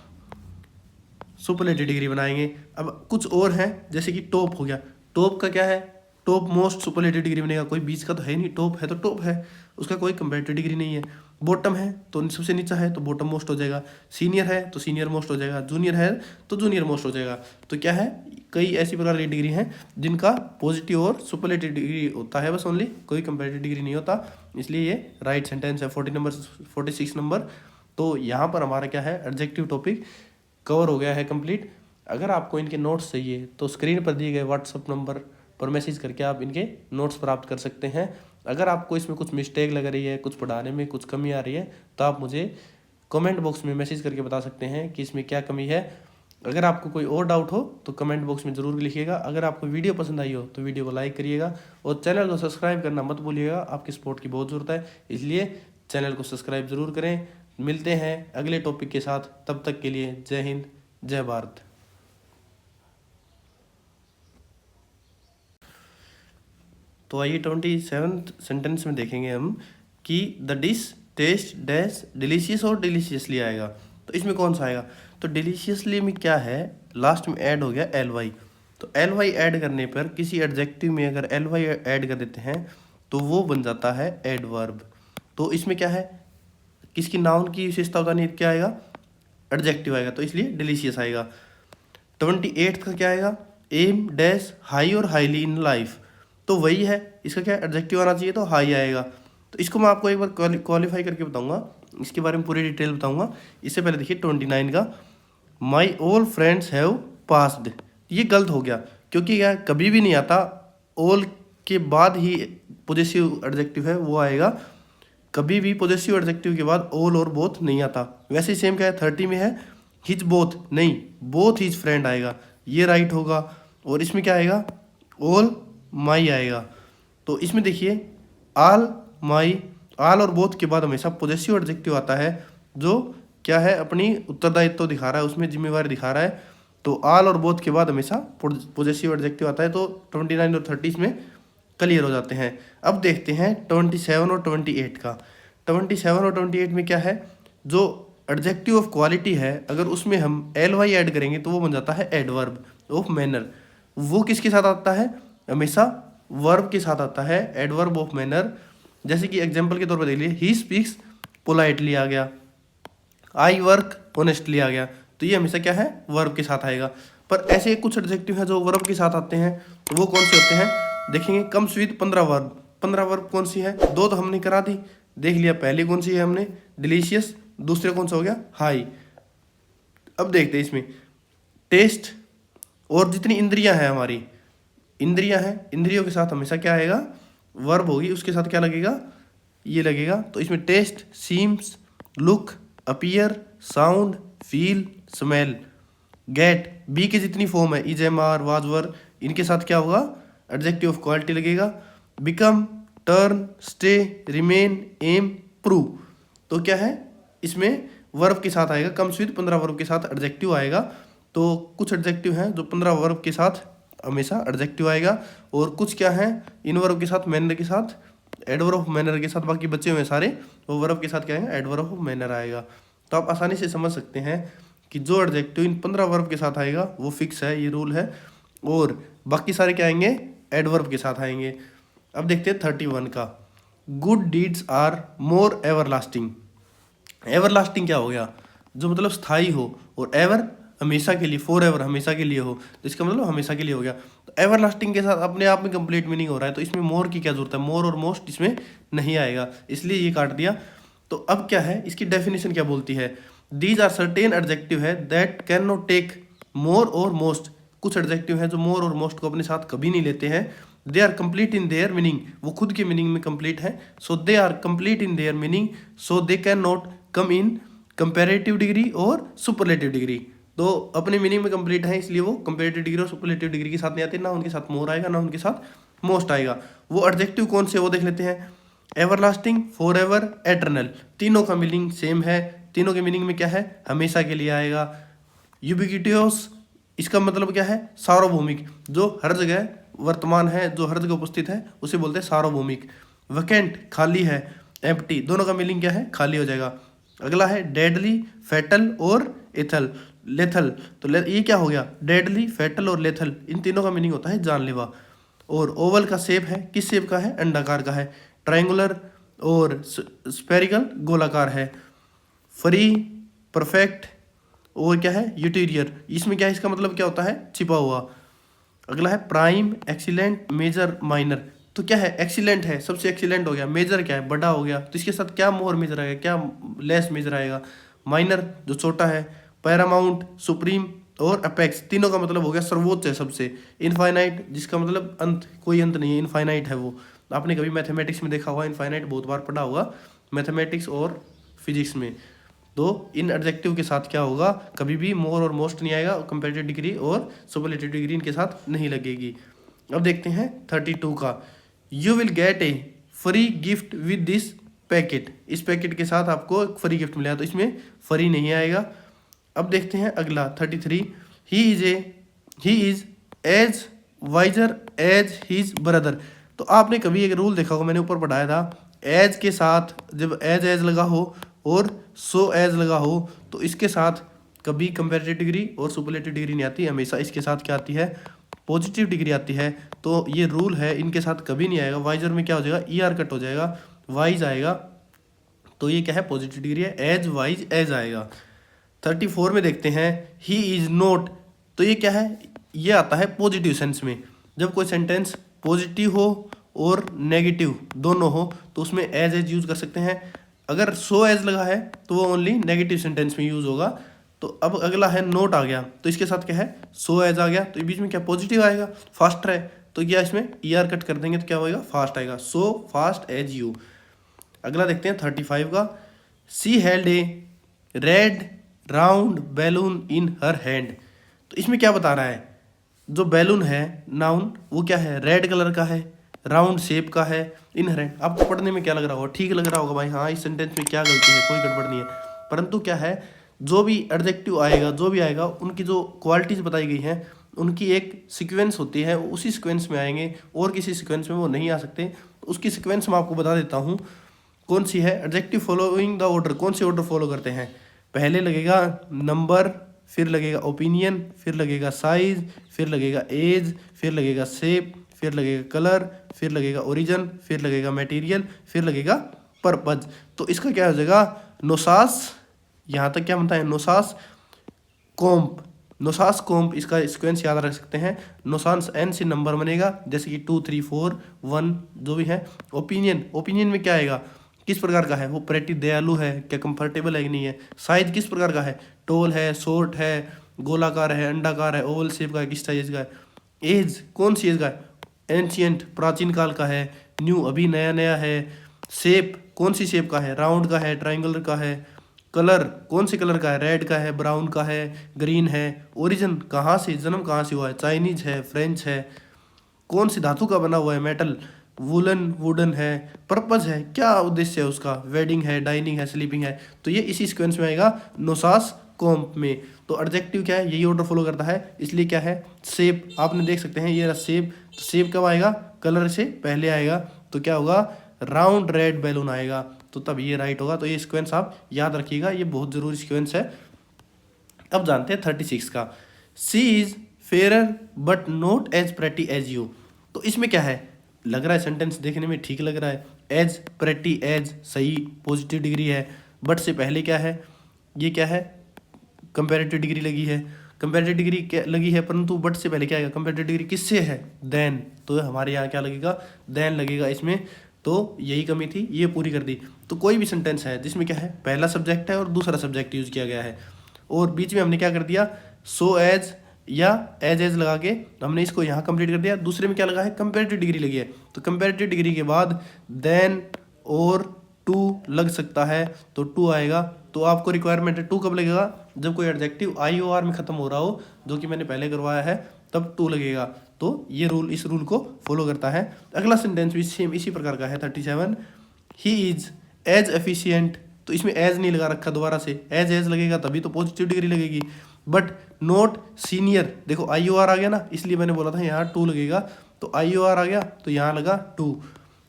सुपरलेटिव डिग्री बनाएंगे। अब कुछ और हैं, जैसे कि टॉप हो गया, टॉप का क्या है, टॉप मोस्ट सुपरलेटिव डिग्री बनेगा, कोई बीच का तो है नहीं, टॉप है तो टॉप है, उसका कोई कंपैरेटिव डिग्री नहीं है। बॉटम है तो सबसे नीचा है तो बॉटम मोस्ट हो जाएगा, सीनियर है तो सीनियर मोस्ट हो जाएगा, जूनियर है तो जूनियर मोस्ट हो जाएगा। तो क्या है, कई ऐसी प्रकार की डिग्री हैं जिनका पॉजिटिव और सुपरलेटिव डिग्री होता है बस ओनली, कोई कंपैरेटिव डिग्री नहीं होता। इसलिए ये राइट सेंटेंस है 46 नंबर। तो यहाँ पर हमारा क्या है, एडजेक्टिव टॉपिक कवर हो गया है कंप्लीट। अगर आपको इनके नोट्स चाहिए तो स्क्रीन पर दिए गए व्हाट्सअप नंबर पर मैसेज करके आप इनके नोट्स प्राप्त कर सकते हैं। अगर आपको इसमें कुछ मिस्टेक लग रही है, कुछ पढ़ाने में कुछ कमी आ रही है, तो आप मुझे कमेंट बॉक्स में मैसेज करके बता सकते हैं कि इसमें क्या कमी है। अगर आपको कोई और डाउट हो तो कमेंट बॉक्स में ज़रूर लिखिएगा। अगर आपको वीडियो पसंद आई हो तो वीडियो को लाइक करिएगा और चैनल को सब्सक्राइब करना मत भूलिएगा, आपकी सपोर्ट की बहुत ज़रूरत है, इसलिए चैनल को सब्सक्राइब ज़रूर करें। मिलते हैं अगले टॉपिक के साथ, तब तक के लिए जय हिंद, जय भारत। तो आइए 27th सेंटेंस में देखेंगे हम कि the dish taste dash delicious और डिलीशियसली आएगा। तो इसमें कौन सा आएगा, तो डिलीशियसली में क्या है, लास्ट में ऐड हो गया LY। तो LY ऐड करने पर किसी एडजेक्टिव में अगर LY ऐड कर देते हैं तो वो बन जाता है एडवर्ब। तो इसमें क्या है, किसकी नाउन की विशेषता बतानी, क्या आएगा, एडजेक्टिव आएगा, तो इसलिए डिलीशियस आएगा। 28 का क्या आएगा, एम डैश हाई और हाईली इन लाइफ। तो वही है, इसका क्या एडजेक्टिव आना चाहिए, तो हाई आएगा। तो इसको मैं आपको एक बार क्वालिफाई करके बताऊंगा, इसके बारे में पूरी डिटेल बताऊंगा। इससे पहले देखिए 29 का, my all friends have passed. ये गलत हो गया, क्योंकि क्या कभी भी नहीं आता, ऑल के बाद ही पॉजेसिव एडजेक्टिव है वो आएगा। कभी भी पॉजेसिव एडजेक्टिव के बाद ऑल और बोथ नहीं आता। वैसे सेम क्या है, 30 में है हिज बोथ, नहीं बोथ हिज फ्रेंड आएगा, ये राइट होगा। और इसमें क्या आएगा, ऑल माई आएगा। तो इसमें देखिए आल माई, आल और बोथ के बाद हमेशा पॉजेसिव एडजेक्टिव आता है, जो क्या है अपनी उत्तरदायित्व दिखा रहा है, उसमें जिम्मेवारी दिखा रहा है। तो आल और बोथ के बाद हमेशा पॉजेसिव एडजेक्टिव आता है। तो 29 और 30 में क्लियर हो जाते हैं। अब देखते हैं 27 और 28 का। 27 और 28 में क्या है, जो एडजेक्टिव ऑफ क्वालिटी है अगर उसमें हम LY ऐड करेंगे तो वो बन जाता है एडवर्ब ऑफ मैनर। वो किसके साथ आता है, हमेशा वर्ब के साथ आता है, एडवर्ब ऑफ मैनर जैसे कि एग्जाम्पल के तौर पर देख लीजिए, ही स्पीक्स पोलाइटली आ गया, आई वर्क ऑनेस्टली आ गया, तो ये हमेशा क्या है, वर्ब के साथ आएगा। पर ऐसे कुछ एडजेक्टिव हैं जो वर्ब के साथ आते हैं, तो वो कौन से होते हैं देखेंगे। Comes with 15 verb. 15 वर्ब कौन सी है, दो तो हमने करा दी, देख लिया। पहली कौन सी है हमने, डिलीशियस, दूसरे कौन सा हो गया, हाई। अब देखते हैं इसमें टेस्ट, और जितनी इंद्रियां हैं हमारी, इंद्रियां हैं, इंद्रियों के साथ हमेशा क्या आएगा, वर्ब होगी, उसके साथ क्या लगेगा, ये लगेगा। तो इसमें taste, seems, look, appear, sound, feel, smell, get, be की जितनी फॉर्म है, is, am, are, was, were, इनके साथ क्या होगा, एडजेक्टिव ऑफ क्वालिटी लगेगा। Become, turn, stay, remain, am, prove, तो क्या है, इसमें वर्ब के साथ आएगा। कम्स विद 15 वर्ब के साथ एडजेक्टिव आएगा। तो कुछ एडजेक्टिव हैं जो 15 वर्ब के साथ हमेशा एडजेक्टिव आएगा, और कुछ क्या है, इन वर्ब के साथ, मैनर के साथ, एडवर्ब ऑफ मैनर के साथ, बाकी बचे हुए सारे वो वर्ब के साथ क्या आएगा, एडवर्ब ऑफ मैनर आएगा। तो आप आसानी से समझ सकते हैं कि जो एडजेक्टिव इन 15 वर्ब के साथ आएगा वो फिक्स है, ये रूल है, और बाकी सारे क्या आएंगे, एडवर्ब के साथ आएंगे। अब देखते हैं 31 का, good deeds are more everlasting. Everlasting क्या हो गया, जो मतलब स्थायी हो, और एवर हमेशा के लिए, फॉर एवर हमेशा के लिए हो, तो इसका मतलब हमेशा के लिए हो गया। तो एवरलास्टिंग के साथ अपने आप में कंप्लीट मीनिंग हो रहा है, तो इसमें मोर की क्या जरूरत है, मोर और मोस्ट इसमें नहीं आएगा, इसलिए ये काट दिया। तो अब क्या है, इसकी डेफिनेशन क्या बोलती है, दीज आर सर्टेन एडजेक्टिव है that can not take more और मोस्ट। कुछ एडजेक्टिव हैं जो मोर और मोस्ट को अपने साथ कभी नहीं लेते हैं। They are complete in their meaning, वो खुद के मीनिंग में कंप्लीट है। So they are complete in their meaning, so they can not come in comparative degree और सुपरलेटिव डिग्री। तो अपने मीनिंग में कंप्लीट है, इसलिए वो कंपेरेटिव डिग्री और सुपरलेटिव डिग्री के साथ नहीं आते, ना उनके साथ मोर आएगा ना उनके साथ मोस्ट आएगा। वो एडजेक्टिव कौन से, वो देख लेते हैं। एवरलास्टिंग, फॉर एवर, एटर्नल, तीनों का मीनिंग सेम है। तीनों के मीनिंग में क्या है, हमेशा के लिए आएगा। यूबिक्विटियस, इसका मतलब क्या है, सार्वभौमिक, जो हर जगह वर्तमान है, जो हर जगह उपस्थित है, उसे बोलते हैं सार्वभौमिक। वैकेंट, खाली है। एम्प्टी, दोनों का मीनिंग क्या है, खाली हो जाएगा। अगला है डेडली, फैटल और एथल, लेथल, तो ये क्या हो गया, डेडली, फैटल और लेथल, इन तीनों का मीनिंग होता है जानलेवा। और ओवल का शेप है, किस शेप का है, अंडाकार का है। ट्रायंगुलर और स्फेरिकल, गोलाकार है। फ्री, परफेक्ट, और क्या है, यूटीरियर, इसमें क्या है, इसका मतलब क्या होता है, छिपा हुआ। अगला है प्राइम, एक्सीलेंट, मेजर, माइनर, तो क्या है, एक्सीलेंट है, सबसे एक्सीलेंट हो गया। मेजर क्या है, बड़ा हो गया, तो इसके साथ क्या मोर मेजर आएगा, क्या लेस मेजर आएगा। माइनर, जो छोटा है। पैरामाउंट, सुप्रीम और अपेक्स, तीनों का मतलब हो गया सर्वोच्च है, सबसे। इनफाइनाइट, जिसका मतलब अंत, कोई अंत नहीं है, इनफाइनाइट है वो। आपने कभी मैथमेटिक्स में देखा होगा, इनफाइनाइट बहुत बार पढ़ा होगा मैथमेटिक्स और फिजिक्स में। तो इन एडजेक्टिव के साथ क्या होगा, कभी भी मोर और मोस्ट नहीं आएगा, कंपेरेटिव डिग्री और सुपरलेटिव डिग्री इनके साथ नहीं लगेगी। अब देखते हैं 32 का, you will get A free gift with this packet, इस पैकेट के साथ आपको एक फ्री गिफ्ट मिलेगा, तो इसमें फ्री नहीं आएगा। अब देखते हैं अगला 33, he is as wiser as his brother. तो आपने कभी एक रूल देखा होगा, मैंने ऊपर पढ़ाया था, एज के साथ जब एज लगा हो और सो एज लगा हो, तो इसके साथ कभी कंपेरेटिव डिग्री और सुपरलेटिव डिग्री नहीं आती, हमेशा इसके साथ क्या आती है, पॉजिटिव डिग्री आती है। तो ये रूल है, इनके साथ कभी नहीं आएगा। वाइजर में क्या हो जाएगा, ई आर कट हो जाएगा, वाइज आएगा, तो ये क्या है, पॉजिटिव डिग्री है, एज वाइज एज आएगा। 34 में देखते हैं, ही इज नॉट, तो ये क्या है, ये आता है पॉजिटिव सेंस में। जब कोई सेंटेंस पॉजिटिव हो और नेगेटिव दोनों हो, तो उसमें एज यूज कर सकते हैं। अगर सो एज लगा है तो वो ओनली नेगेटिव सेंटेंस में यूज होगा। तो अब अगला है नोट आ गया, तो इसके साथ क्या है, सो एज आ गया, तो बीच में क्या पॉजिटिव आएगा, फास्ट है, तो क्या इसमें ई आर कट कर देंगे तो क्या होगा, फास्ट आएगा, सो फास्ट एज यू। अगला देखते हैं 35 का, she held a red round balloon in her hand. तो इसमें क्या बता रहा है, जो बैलून है नाउन, वो क्या है, रेड कलर का है, राउंड शेप का है, इन हर हैंड। आपको पढ़ने में क्या लग रहा होगा, ठीक लग रहा होगा भाई, हाँ इस सेंटेंस में क्या गलती है, कोई गड़बड़ नहीं है। परंतु क्या है, जो भी एडजेक्टिव आएगा, जो भी आएगा, उनकी जो क्वालिटीज बताई गई हैं, उनकी एक सीक्वेंस होती है, उसी सीक्वेंस में आएंगे, और किसी सीक्वेंस में वो नहीं आ सकते। उसकी सीक्वेंस मैं आपको बता देता हूँ कौन सी है। एडजेक्टिव फॉलोइंग द ऑर्डर, कौन से ऑर्डर फॉलो करते हैं, पहले लगेगा नंबर, फिर लगेगा ओपिनियन, फिर लगेगा साइज, फिर लगेगा एज, फिर लगेगा शेप, फिर लगेगा कलर, फिर लगेगा ओरिजिन, फिर लगेगा मटेरियल, फिर लगेगा पर्पज। तो इसका क्या हो जाएगा, नोसास, यहाँ तक क्या बनता है, नोसास कोम्प, नोसास कोम्प, इसका सीक्वेंस याद रख सकते हैं। नोसांस एन से नंबर बनेगा, जैसे कि 2 3 4 1 जो भी है। ओपिनियन, ओपिनियन में क्या आएगा, किस प्रकार का है वो, प्रेटी दयालु है, क्या कंफर्टेबल है कि नहीं है। साइज किस प्रकार का है, टोल है, शॉर्ट है, गोलाकार है, अंडाकार है, ओवल शेप का है, किस साइज का है। एज कौन सी एज का है, एंशियंट प्राचीन काल का है। न्यू अभी नया नया है। शेप कौन सी शेप का है, राउंड का है, ट्राइंगुलर का है। कलर कौन से कलर का है, रेड का है, ब्राउन का है, ग्रीन है। ओरिजिन कहाँ से, जन्म कहाँ से हुआ है, चाइनीज है, फ्रेंच है। कौन सी धातु का बना हुआ है, मेटल, वुलन, वुडन है। पर्पज है, क्या उद्देश्य है उसका, वेडिंग है, डाइनिंग है, स्लीपिंग है। तो ये इसी सीक्वेंस में आएगा नोसास कॉम्प में। तो एडजेक्टिव क्या है, यही ऑर्डर फॉलो करता है, इसलिए क्या है, शेप आपने देख सकते हैं, ये रहा शेप। तो शेप कब आएगा, कलर से पहले आएगा, तो क्या होगा, राउंड रेड बैलून आएगा, तो तब ये राइट होगा। तो ये सीक्वेंस आप याद रखिएगा, ये बहुत जरूरी सीक्वेंस है। अब जानते हैं 36 का, she is fair but not as pretty as you. तो इसमें क्या है, लग रहा है सेंटेंस देखने में ठीक लग रहा है, एज प्रेटी एज सही पॉजिटिव डिग्री है, बट से पहले क्या है, ये क्या है, कंपेरेटिव डिग्री लगी है। कंपेरेटिव डिग्री क्या लगी है, परंतु बट से पहले क्या आएगा, कंपेरेटिव डिग्री किससे है, देन। तो हमारे यहाँ क्या लगेगा, देन लगेगा इसमें। तो यही कमी थी, ये पूरी कर दी। तो कोई भी सेंटेंस है जिसमें क्या है, पहला सब्जेक्ट है और दूसरा सब्जेक्ट यूज किया गया है, और बीच में हमने क्या कर दिया, सो एज या एज लगा के हमने इसको यहाँ कंप्लीट कर दिया। दूसरे में क्या लगा है, कंपेरेटिव डिग्री लगी है, तो कंपेरेटिव डिग्री के बाद देन और टू लग सकता है, तो टू आएगा। तो आपको रिक्वायरमेंट है टू कब लगेगा, जब कोई एडजेक्टिव IOR में खत्म हो रहा हो, जो कि मैंने पहले करवाया है, तब टू लगेगा। तो ये रूल, इस रूल को फॉलो करता है। अगला सेंटेंस भी सेम इसी प्रकार का है 37, ही इज एज एफिशिएंट। तो इसमें एज नहीं लगा रखा, दोबारा से एज लगेगा तभी तो पॉजिटिव डिग्री लगेगी। बट नॉट सीनियर, देखो IOR आ गया ना, इसलिए मैंने बोला था यहाँ टू लगेगा, तो IOR आ गया तो यहाँ लगा टू।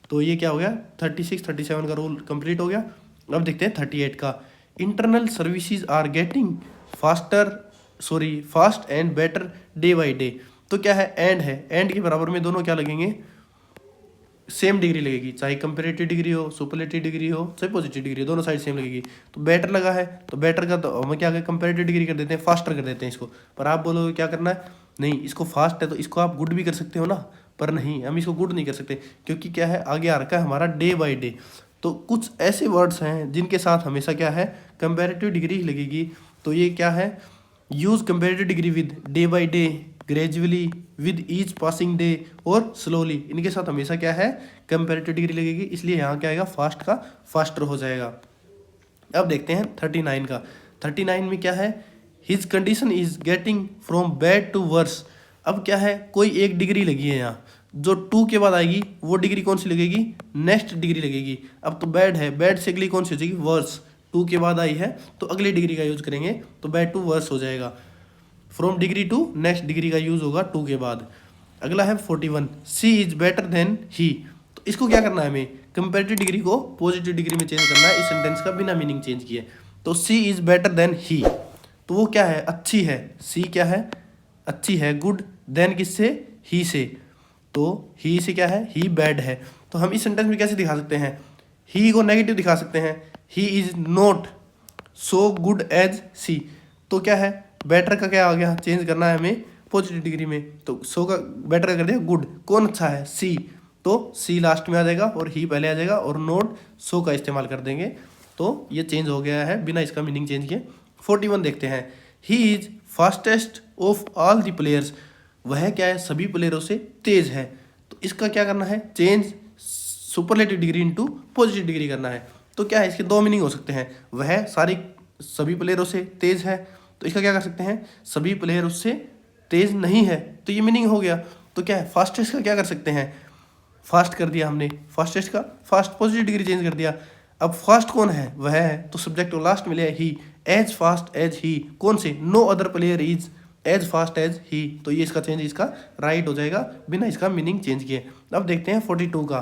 तो ये क्या हो गया, 36 37 का रूल कंप्लीट हो गया। अब देखते हैं 38 का, internal services are getting fast and better day by day. तो क्या है, एंड के बराबर में दोनों क्या लगेंगे, सेम डिग्री लगेगी, चाहे कंपेरेटिव डिग्री हो, सुपरलेटिव डिग्री हो, चाहे पॉजिटिव डिग्री हो, दोनों साइड सेम लगेगी। तो बेटर लगा है, तो बेटर का तो हम क्या करें, कंपेरेटिव डिग्री कर देते हैं, फास्टर कर देते हैं इसको। पर आप बोलोगे क्या करना है, नहीं इसको फास्ट है तो इसको आप गुड भी कर सकते हो ना, पर नहीं, हम इसको गुड नहीं कर सकते, क्योंकि क्या है, आगे आ रखा है हमारा डे बाई डे। तो कुछ ऐसे वर्ड्स हैं जिनके साथ हमेशा क्या है, कंपेरेटिव डिग्री ही लगेगी। तो ये क्या है, use comparative degree with day by day, gradually, with each passing day और स्लोली। इनके साथ हमेशा क्या है, कंपेरेटिव डिग्री लगेगी, इसलिए यहाँ क्या आएगा, फास्ट का फास्टर हो जाएगा। अब देखते हैं 39 का, 39 में क्या है, his condition is getting from bad to worse. अब क्या है, कोई एक डिग्री लगी है यहाँ, जो टू के बाद आएगी वो डिग्री कौन सी लगेगी, नेक्स्ट डिग्री लगेगी। अब तो बैड है, बैड से अगली कौन सी हो जाएगी, वर्स। टू के बाद आई है तो अगली डिग्री का यूज करेंगे, तो बैड टू वर्स हो जाएगा। From degree to next degree का यूज होगा टू के बाद। अगला है 41, she is better than he. तो इसको क्या करना है, हमें कंपेरेटिव डिग्री को पॉजिटिव डिग्री में चेंज करना है, इस सेंटेंस का बिना मीनिंग चेंज किए। तो सी इज बेटर देन ही, तो वो क्या है, अच्छी है। सी क्या है, अच्छी है, गुड, देन किससे, ही से। तो ही से क्या है, ही बैड है। तो हम इस सेंटेंस में कैसे दिखा सकते हैं, ही को नेगेटिव दिखा सकते हैं, he is not so good as she. तो क्या है, बेटर का क्या आ गया, चेंज करना है हमें पॉजिटिव डिग्री में, तो सो का बेटर कर दिया गुड। कौन अच्छा है, सी, तो सी लास्ट में आ जाएगा और ही पहले आ जाएगा, और नॉट सो का इस्तेमाल कर देंगे। तो ये चेंज हो गया है बिना इसका मीनिंग चेंज किए। 41 देखते हैं, he is fastest of all the players. वह क्या है, सभी प्लेयरों से तेज है। तो इसका क्या करना है, change superlative degree into positive degree करना है। तो क्या है, इसके दो मीनिंग हो सकते हैं, वह सभी प्लेयरों से तेज है, तो इसका क्या कर सकते हैं, सभी प्लेयर उससे तेज नहीं है, तो ये मीनिंग हो गया। तो क्या है, फास्टेस्ट का क्या कर सकते हैं, फास्ट कर दिया हमने, फास्टेस्ट का फास्ट पॉजिटिव डिग्री चेंज कर दिया। अब फास्ट कौन है, वह है, तो सब्जेक्ट को लास्ट में लिया he, as fast as he. कौन से, no other player is as fast as he. तो ये इसका चेंज इसका राइट हो जाएगा बिना इसका मीनिंग चेंज किए। अब देखते हैं 42 का,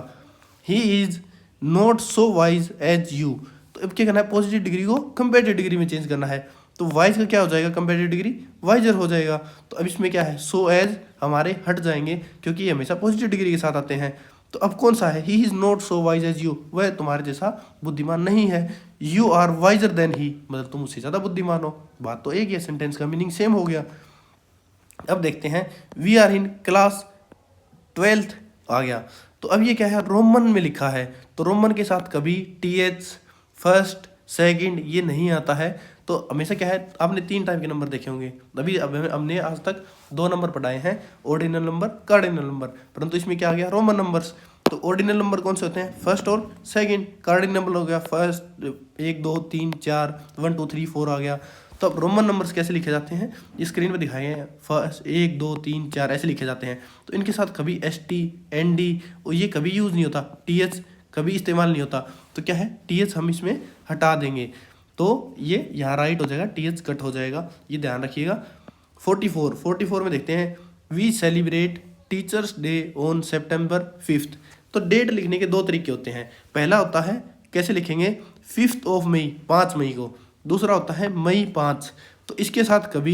he is not so wise as you. तो अब क्या करना है, पॉजिटिव डिग्री को कंपेरेटिव डिग्री में चेंज करना है। तो वाइज का क्या हो जाएगा, कंपेरेटिव डिग्री वाइजर हो जाएगा। तो अब इसमें क्या है, सो एज हमारे हट जाएंगे क्योंकि ये हमेशा पॉजिटिव डिग्री के साथ आते हैं। तो अब कौन सा है, he is not so wise as you, वह तुम्हारे जैसा बुद्धिमान नहीं है। You are wiser than he, मतलब तुम उससे ज़्यादा बुद्धिमान हो। बात तो एक ही है, सेंटेंस का मीनिंग सेम हो गया। अब देखते हैं, we are in class 12th आ गया। तो अब ये क्या है, रोमन में लिखा है, तो रोमन के साथ कभी टीएच, फर्स्ट, सेकंड ये नहीं आता है। तो हमेशा क्या है, आपने 3 टाइप के नंबर देखे होंगे। अभी अब हमने आज तक 2 नंबर पढ़ाए हैं, ऑर्डिनल नंबर, कार्डिनल नंबर, परंतु इसमें क्या आ गया, रोमन नंबर्स। तो ऑर्डिनल नंबर कौन से होते हैं, फर्स्ट और सेकंड। कार्डिनल नंबर हो गया फर्स्ट, 1 2 3 4, 1 2 3 4 आ गया। तो अब रोमन नंबर्स कैसे लिखे जाते हैं, स्क्रीन पर दिखाए हैं, फर्स्ट 1 2 3 4 ऐसे लिखे जाते हैं। तो इनके साथ कभी ST, ND और ये कभी यूज़ नहीं होता, TH कभी इस्तेमाल नहीं होता। तो क्या है, TH हम इसमें हटा देंगे, तो ये यहाँ राइट हो जाएगा, TH कट हो जाएगा, ये ध्यान रखिएगा। 44 में देखते हैं, we celebrate teachers day on September 5th। तो डेट लिखने के 2 तरीके होते हैं। पहला होता है कैसे लिखेंगे, 5 मई, 5 मई को। दूसरा होता है मई 5। तो इसके साथ कभी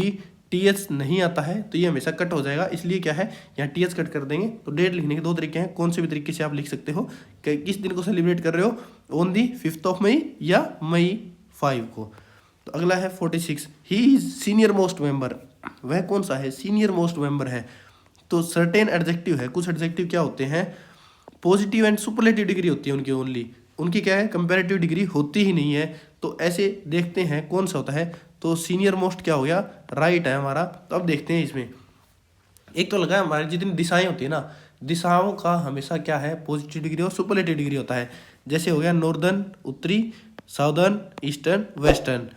TH नहीं आता है, तो ये हमेशा कट हो जाएगा, इसलिए क्या है, यहाँ TH कट कर देंगे। तो डेट लिखने के 2 तरीके हैं, कौन से भी तरीके से आप लिख सकते हो कि किस दिन को सेलिब्रेट कर रहे हो, ऑन दी 5 मई या मई 5 को। तो अगला है 46, ही इज सीनियर मोस्ट मेंबर। वह कौन सा है, सीनियर मोस्ट मेंबर है। तो सर्टेन एडजेक्टिव है, कुछ एडजेक्टिव क्या होते हैं, पॉजिटिव एंड सुपरलेटिव डिग्री होती है उनकी ओनली, उनकी क्या है, कंपैरेटिव डिग्री होती ही नहीं है। तो ऐसे देखते हैं कौन सा होता है। तो सीनियर मोस्ट क्या हो गया, राइट है हमारा। तो अब देखते हैं इसमें, एक तो लगा है हमारी जितनी दिशाएं होती है ना, दिशाओं का हमेशा क्या है, पॉजिटिव डिग्री और सुपरलेटिव डिग्री होता है। जैसे हो गया नॉर्दर्न उत्तरी, साउदर्न ईस्टर्न वेस्टर्न।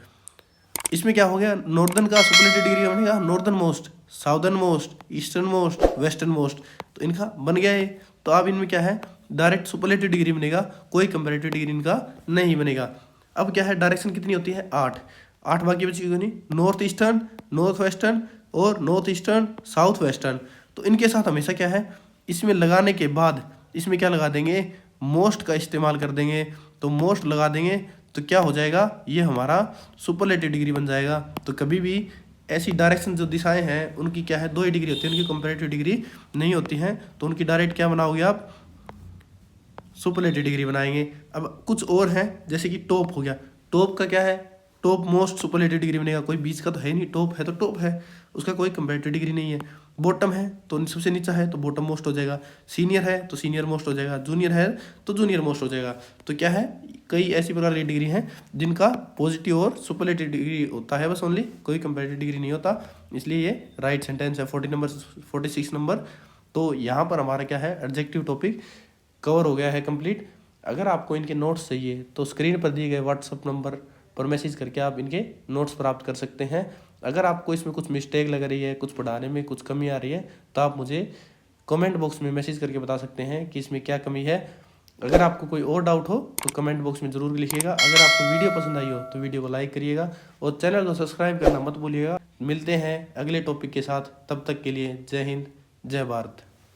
इसमें क्या हो गया, नॉर्दर्न का सुपरलेटिव डिग्री बनेगा northern most, southern most, eastern most, western most. तो इनका बन गया है। तो अब इनमें क्या है, डायरेक्ट सुपरलेटिव डिग्री बनेगा, कोई कंपैरेटिव डिग्री इनका नहीं बनेगा। अब क्या है, डायरेक्शन कितनी होती है, 8 बाकी बची क्यों नहीं, नॉर्थ ईस्टर्न, नॉर्थ वेस्टर्न और नॉर्थ ईस्टर्न, साउथ वेस्टर्न। तो इनके साथ हमेशा क्या है, इसमें लगाने के बाद इसमें क्या लगा देंगे, मोस्ट का इस्तेमाल कर देंगे। तो मोस्ट लगा देंगे तो क्या हो जाएगा, ये हमारा सुपरलेटिव डिग्री बन जाएगा। तो कभी भी ऐसी डायरेक्शन जो दिशाएं हैं उनकी क्या है, 2 ही डिग्री होती है, उनकी कंपैरेटिव डिग्री नहीं होती हैं। तो उनकी डायरेक्ट क्या बनाओगे आप, सुपरलेटिव डिग्री बनाएंगे। अब कुछ और हैं, जैसे कि टॉप हो गया, टॉप का क्या है, टॉप मोस्ट सुपरलेटिव डिग्री बनेगा, कोई बीच का तो है नहीं, टॉप है तो टॉप है, उसका कोई कंपैरेटिव डिग्री नहीं है। बॉटम है तो सबसे नीचा है तो बॉटम मोस्ट हो जाएगा, सीनियर है तो सीनियर मोस्ट हो जाएगा, जूनियर है तो जूनियर मोस्ट हो जाएगा। तो क्या है, कई ऐसी प्रकार की डिग्री हैं जिनका पॉजिटिव और सुपरलेटिव डिग्री होता है बस ओनली, कोई कंपैरेटिव डिग्री नहीं होता। इसलिए ये राइट सेंटेंस है 46 नंबर। तो यहाँ पर हमारा क्या है, एडजेक्टिव टॉपिक कवर हो गया है कंप्लीट। अगर आपको इनके नोट्स चाहिए तो स्क्रीन पर दिए गए व्हाट्सअप नंबर पर मैसेज करके आप इनके नोट्स प्राप्त कर सकते हैं। अगर आपको इसमें कुछ मिस्टेक लग रही है, कुछ पढ़ाने में कुछ कमी आ रही है, तो आप मुझे कमेंट बॉक्स में मैसेज करके बता सकते हैं कि इसमें क्या कमी है। अगर आपको कोई और डाउट हो तो कमेंट बॉक्स में ज़रूर लिखिएगा। अगर आपको वीडियो पसंद आई हो तो वीडियो को लाइक करिएगा और चैनल को सब्सक्राइब करना मत भूलिएगा। मिलते हैं अगले टॉपिक के साथ, तब तक के लिए जय हिंद, जय भारत।